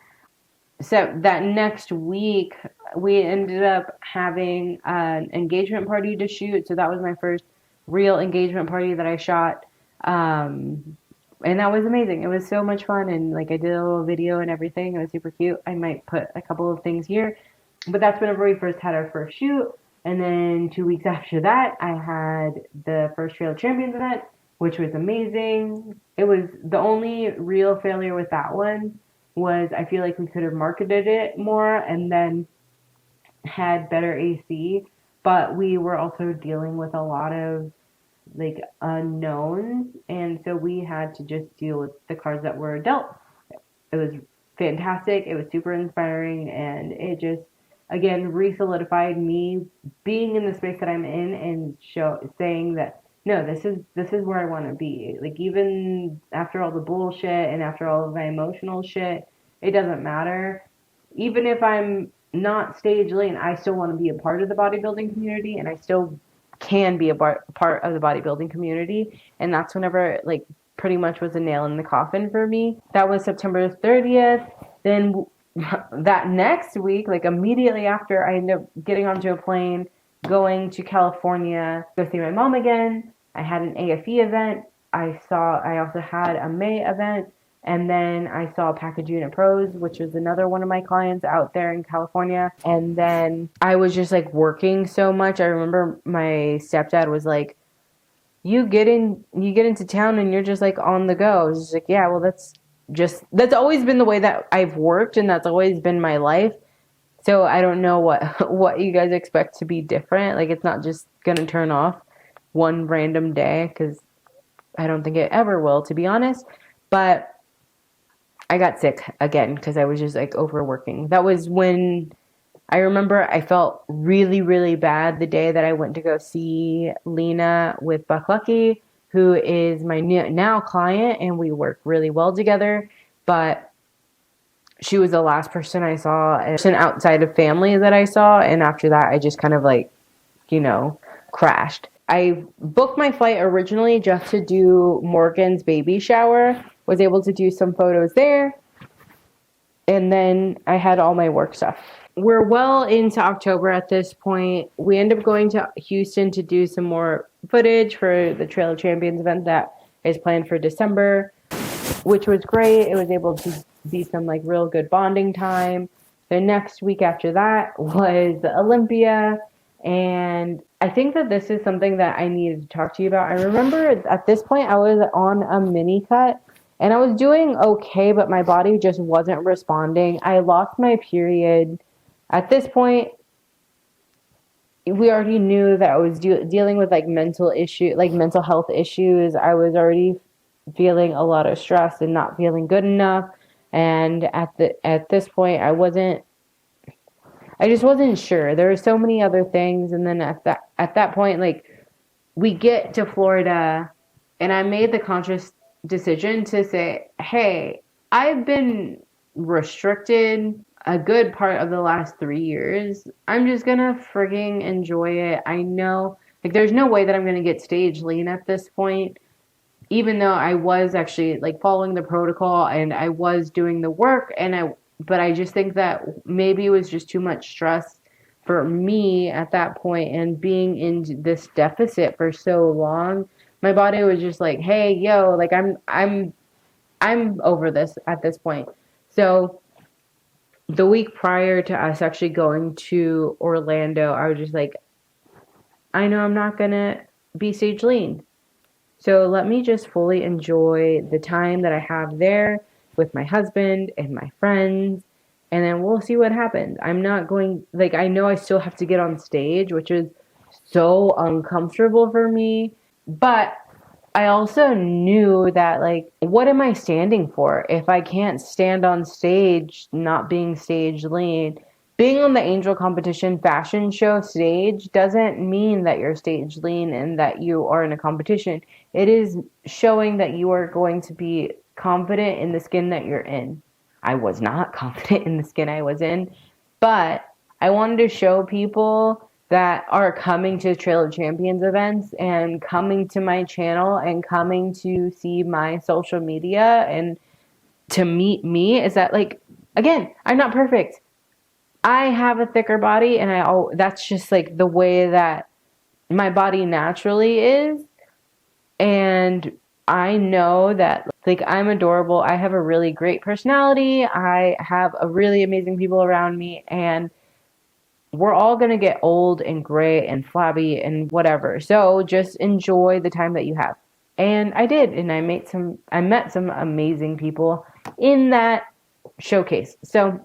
So that next week we ended up having an engagement party to shoot, so that was my first real engagement party that I shot, and that was amazing. It was so much fun, and like I did a little video and everything. It was super cute. I might put a couple of things here, but that's whenever we first had our first shoot. And then 2 weeks after that I had the first Trail Champions event, which was amazing. It was the only real failure with that one was I feel like we could have marketed it more and then had better AC, but we were also dealing with a lot of like unknowns, and so we had to just deal with the cards that were dealt. It was fantastic. It was super inspiring, and it just again re-solidified me being in the space that I'm in and saying that no, this is where I want to be. Like even after all the bullshit and after all of my emotional shit, it doesn't matter. Even if I'm not stage lane, I still want to be a part of the bodybuilding community, and I still can be a part of the bodybuilding community. And that's whenever like pretty much was a nail in the coffin for me. That was September 30th. Then that next week, like immediately after, I ended up getting onto a plane, going to California, go see my mom again. I had an AFE event. I also had a May event, and then I saw Package Unit Pros, which was another one of my clients out there in California. And then I was just like working so much. I remember my stepdad was like, you get into town and you're just like on the go. I was just like, yeah, well, that's always been the way that I've worked, and that's always been my life. So I don't know what you guys expect to be different. Like it's not just gonna turn off one random day, because I don't think it ever will, to be honest. But I got sick again because I was just like overworking. That was when I remember I felt really, really bad the day that I went to go see Lena with Buck Lucky, who is my now client, and we work really well together. But she was the last person I saw, and outside of family that I saw. And after that, I just kind of like, crashed. I booked my flight originally just to do Morgan's baby shower, was able to do some photos there, and then I had all my work stuff. We're well into October at this point. We end up going to Houston to do some more footage for the Trail of Champions event that is planned for December, which was great. It was able to be some like real good bonding time. The next week after that was Olympia, and I think that this is something that I needed to talk to you about. I remember at this point I was on a mini cut and I was doing okay, but my body just wasn't responding. I lost my period. At this point, we already knew that I was dealing with like mental health issues. I was already feeling a lot of stress and not feeling good enough. And at this point, I just wasn't sure. There were so many other things. And then at that point, like we get to Florida, and I made the conscious decision to say, hey, I've been restricted a good part of the last 3 years, I'm just gonna frigging enjoy it. I know, like, there's no way that I'm gonna get stage lean at this point, even though I was actually like following the protocol and I was doing the work, but I just think that maybe it was just too much stress for me at that point, and being in this deficit for so long, my body was just like, hey, yo, like I'm over this at this point. So the week prior to us actually going to Orlando, I was just like, I know I'm not gonna be stage lean. So let me just fully enjoy the time that I have there with my husband and my friends, and then we'll see what happens. I'm not going, like, I know I still have to get on stage, which is so uncomfortable for me, but I also knew that, like, what am I standing for if I can't stand on stage, not being stage lean? Being on the Angel Competition fashion show stage doesn't mean that you're stage lean and that you are in a competition. It is showing that you are going to be confident in the skin that you're in. I was not confident in the skin I was in, but I wanted to show people that are coming to Trail of Champions events and coming to my channel and coming to see my social media and to meet me is that, like, again, I'm not perfect. I have a thicker body, and that's just like the way that my body naturally is. And I know that, like, I'm adorable. I have a really great personality. I have a really amazing people around me, and we're all going to get old and gray and flabby and whatever. So just enjoy the time that you have. And I did, and I met some amazing people in that showcase. So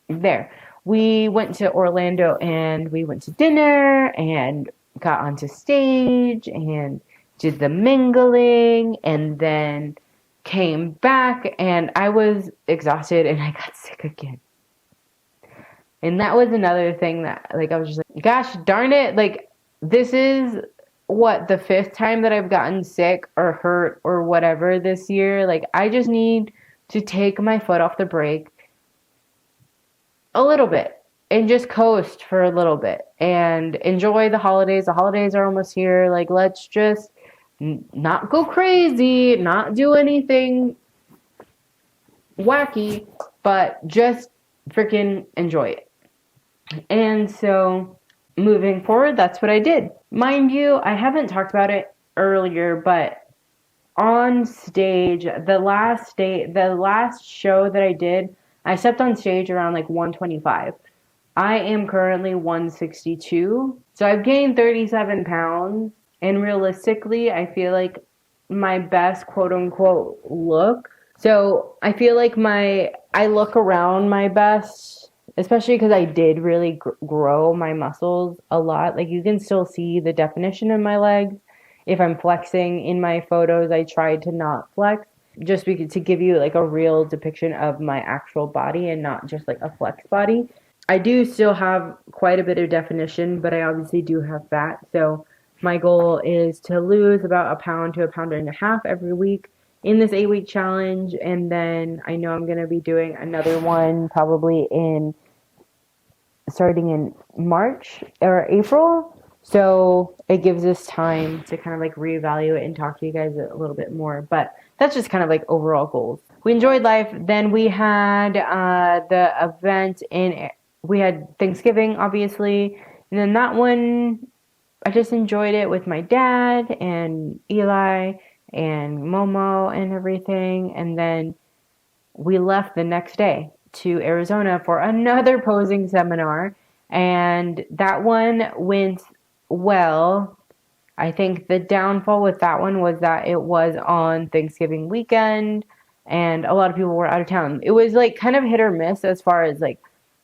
there. We went to Orlando and we went to dinner and got onto stage and did the mingling and then came back, and I was exhausted and I got sick again. And that was another thing that, like, I was just like, gosh darn it, like, this is what, the 5th time that I've gotten sick or hurt or whatever this year. Like, I just need to take my foot off the brake a little bit and just coast for a little bit and enjoy the holidays. The holidays are almost here. Like, let's just not go crazy, not do anything wacky, but just freaking enjoy it. And so moving forward, that's what I did. Mind you, I haven't talked about it earlier, but on stage, the last show that I did, I stepped on stage around like 125. I am currently 162. So I've gained 37 pounds. And realistically, I feel like my best quote unquote look. So I feel like I look around my best, especially because I did really grow my muscles a lot. Like, you can still see the definition in my legs. If I'm flexing in my photos, I try to not flex, just to give you like a real depiction of my actual body and not just like a flex body. I do still have quite a bit of definition, but I obviously do have fat. So my goal is to lose about a pound to a pound and a half every week in this 8-week challenge. And then I know I'm going to be doing another one probably starting in March or April. So it gives us time to kind of like reevaluate and talk to you guys a little bit more. But that's just kind of like overall goals. We enjoyed life. Then we had the event we had Thanksgiving, obviously. And then that one, I just enjoyed it with my dad and Eli and Momo and everything. And then we left the next day to Arizona for another posing seminar. And that one went well. I think the downfall with that one was that it was on Thanksgiving weekend and a lot of people were out of town. It was like kind of hit or miss as far as like,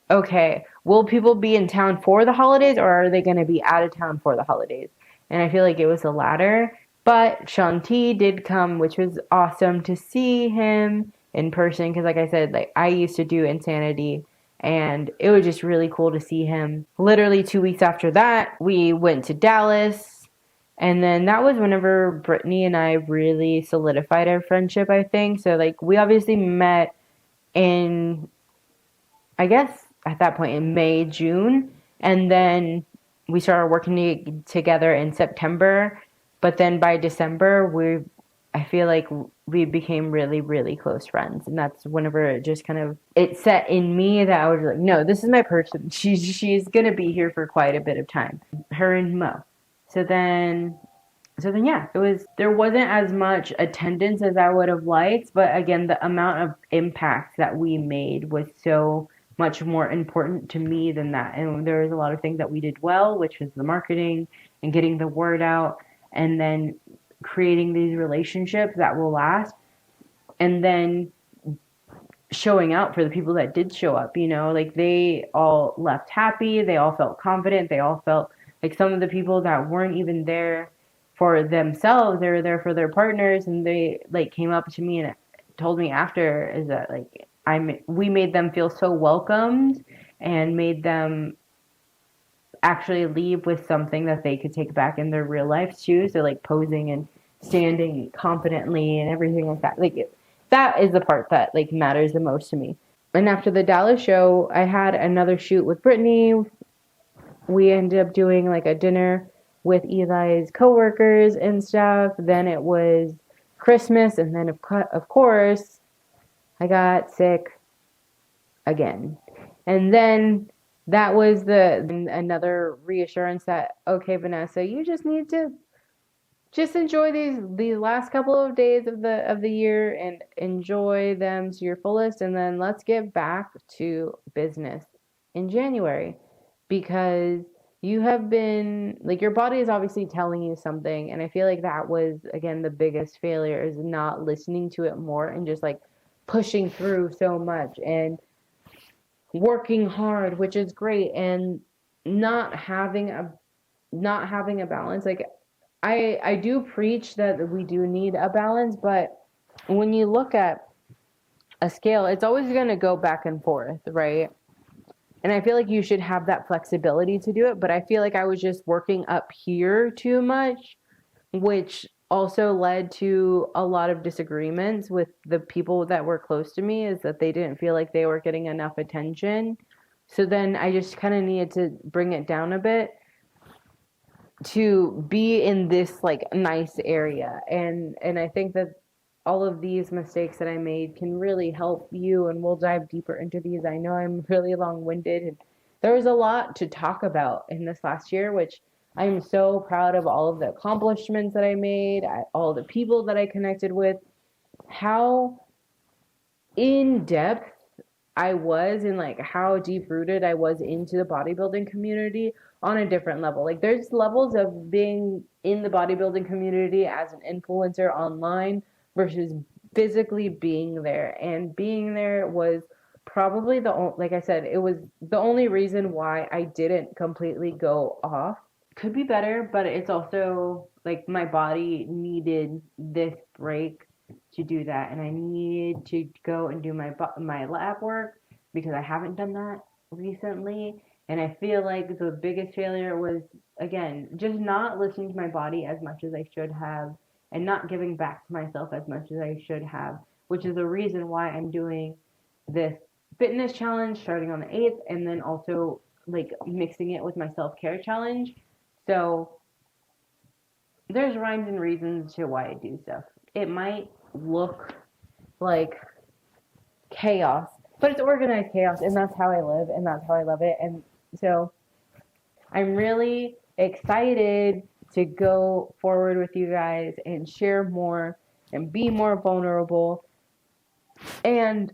okay, will people be in town for the holidays or are they going to be out of town for the holidays? And I feel like it was the latter. But Shanti did come, which was awesome to see him in person. Because like I said, like I used to do Insanity. And it was just really cool to see him. Literally 2 weeks after that, we went to Dallas. And then that was whenever Brittany and I really solidified our friendship, I think. So like we obviously met in, I guess at that point in May, June, and then we started working together in September. But then by December, I feel like we became really, really close friends, and that's whenever it just kind of it set in me that I was like, no, this is my person. She's gonna be here for quite a bit of time. Her and Mo. So then yeah, there wasn't as much attendance as I would have liked, but again, the amount of impact that we made was so much more important to me than that. And there was a lot of things that we did well, which was the marketing and getting the word out, and then creating these relationships that will last, and then showing out for the people that did show up, like they all left happy, they all felt confident, they all felt like some of the people that weren't even there for themselves, they were there for their partners, and they like came up to me and told me after is that like we made them feel so welcomed and made them actually leave with something that they could take back in their real life too. So like posing and standing confidently and everything like that. Like that is the part that like matters the most to me. And after the Dallas show, I had another shoot with Brittany. We ended up doing like a dinner with Eli's coworkers and stuff. Then it was Christmas, and then of course I got sick again. And then that was another reassurance that, okay, Vanessa, you just need to just enjoy these last couple of days of the year and enjoy them to your fullest, and then let's get back to business in January, because you have been like your body is obviously telling you something, and I feel like that was again the biggest failure, is not listening to it more and just like pushing through so much and working hard, which is great, and not having a balance. Like I do preach that we do need a balance, but when you look at a scale, it's always going to go back and forth, right? And I feel like you should have that flexibility to do it, but I feel like I was just working up here too much, which also led to a lot of disagreements with the people that were close to me, is that they didn't feel like they were getting enough attention. So then I just kind of needed to bring it down a bit to be in this like nice area, and I think that all of these mistakes that I made can really help you, and we'll dive deeper into these. I know I'm really long-winded, and there was a lot to talk about in this last year, which I'm so proud of all of the accomplishments that I made, all the people that I connected with, how in depth I was, and like how deep rooted I was into the bodybuilding community on a different level. Like there's levels of being in the bodybuilding community as an influencer online versus physically being there. And being there was probably like I said, it was the only reason why I didn't completely go off. Could be better, but it's also like my body needed this break to do that, and I need to go and do my lab work because I haven't done that recently. And I feel like the biggest failure was again just not listening to my body as much as I should have, and not giving back to myself as much as I should have, which is the reason why I'm doing this fitness challenge starting on the 8th, and then also like mixing it with my self-care challenge. So there's rhymes and reasons to why I do stuff. It might look like chaos, but it's organized chaos, and that's how I live, and that's how I love it. And so I'm really excited to go forward with you guys and share more and be more vulnerable and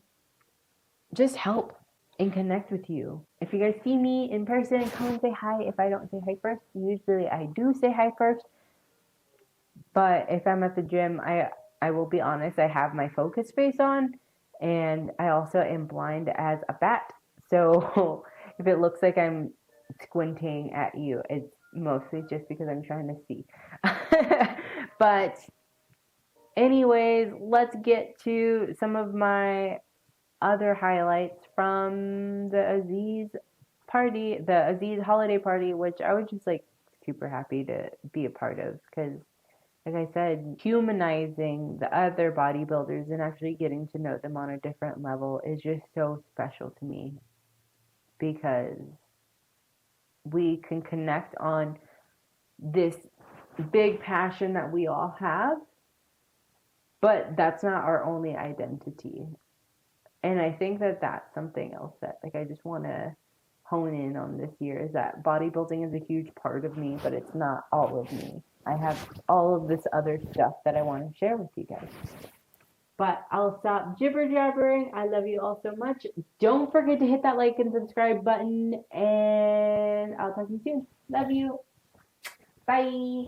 just help and connect with you. If you guys see me in person, come and say hi. If I don't say hi first, usually I do say hi first. But if I'm at the gym, I will be honest, I have my focus face on, and I also am blind as a bat. So if it looks like I'm squinting at you, it's mostly just because I'm trying to see. But anyways, let's get to some of my other highlights from the Aziz party, the Aziz holiday party, which I was just like super happy to be a part of, because like I said, humanizing the other bodybuilders and actually getting to know them on a different level is just so special to me, because we can connect on this big passion that we all have, but that's not our only identity. And I think that that's something else that like I just want to hone in on this year, is that bodybuilding is a huge part of me, but it's not all of me. I have all of this other stuff that I want to share with you guys. But I'll stop jibber jabbering. I love you all so much. Don't forget to hit that like and subscribe button, and I'll talk to you soon. Love you. Bye.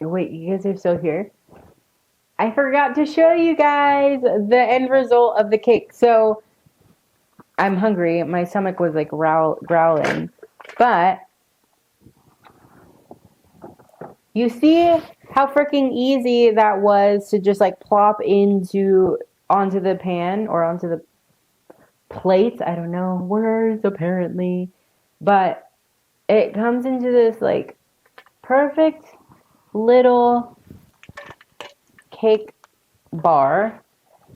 Wait, you guys are still here? I forgot to show you guys the end result of the cake. So I'm hungry. My stomach was like growling. But you see how freaking easy that was to just like plop onto the pan or onto the plate. I don't know words apparently. But it comes into this like perfect little cake bar.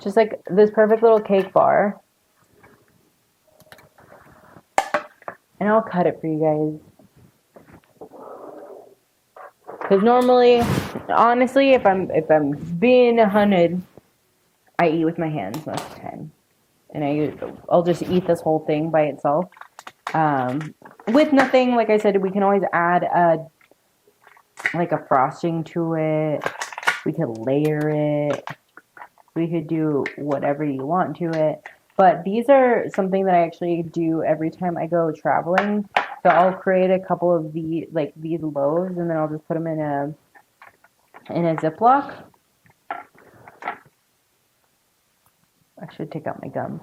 Just like this perfect little cake bar. And I'll cut it for you guys. Because normally, honestly, if I'm being 100, I eat with my hands most of the time. And I'll just eat this whole thing by itself. With nothing, like I said, we can always add a frosting to it. We could layer it. We could do whatever you want to it. But these are something that I actually do every time I go traveling. So I'll create a couple of these loaves, and then I'll just put them in a Ziploc. I should take out my gum.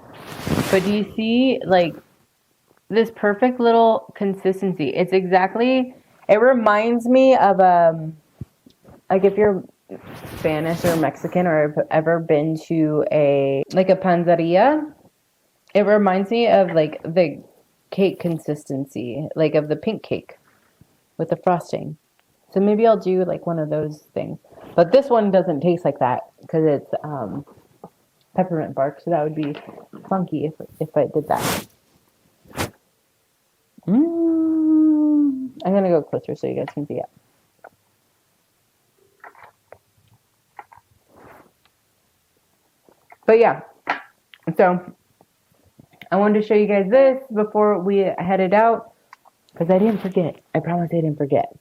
But do you see like this perfect little consistency? It's exactly. It reminds me of like if you're Spanish or Mexican or have ever been to a panzeria. It reminds me of like the cake consistency, like of the pink cake with the frosting. So maybe I'll do like one of those things. But this one doesn't taste like that because peppermint bark, so that would be funky if I did that. I'm gonna go closer so you guys can see it. But yeah, so I wanted to show you guys this before we headed out because I didn't forget. I promise I didn't forget.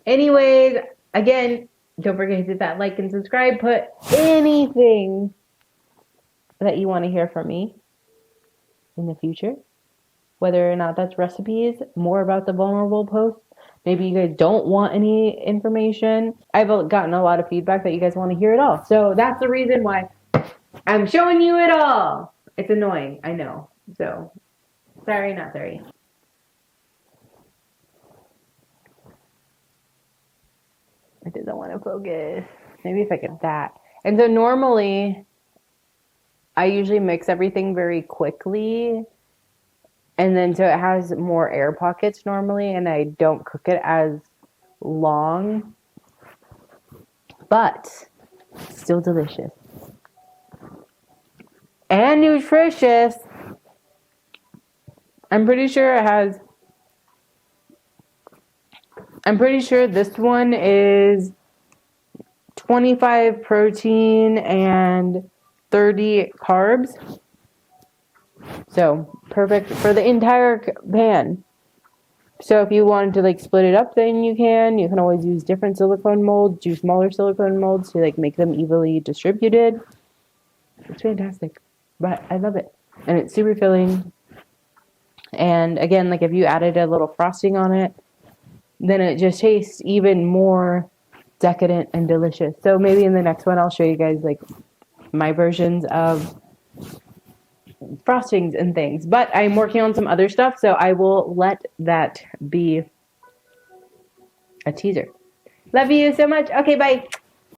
Anyways, again, don't forget to hit that like and subscribe. Put anything that you want to hear from me in the future, whether or not that's recipes, more about the vulnerable posts. Maybe you guys don't want any information. I've gotten a lot of feedback that you guys want to hear it all. So that's the reason why I'm showing you it all. It's annoying, I know. So, sorry, not sorry. It doesn't want to focus. Maybe if I get that. And so normally, I usually mix everything very quickly. And then so it has more air pockets normally, and I don't cook it as long. But still delicious. And nutritious. I'm pretty sure this one is 25 protein and 30 carbs. So perfect for the entire pan. So if you wanted to like split it up, then you can. You can always use different silicone molds, do smaller silicone molds to like make them evenly distributed. It's fantastic, but I love it. And it's super filling. And again, like if you added a little frosting on it, then it just tastes even more decadent and delicious. So maybe in the next one, I'll show you guys like my versions of frostings and things. But I'm working on some other stuff, so I will let that be a teaser. Love you so much. Okay, bye.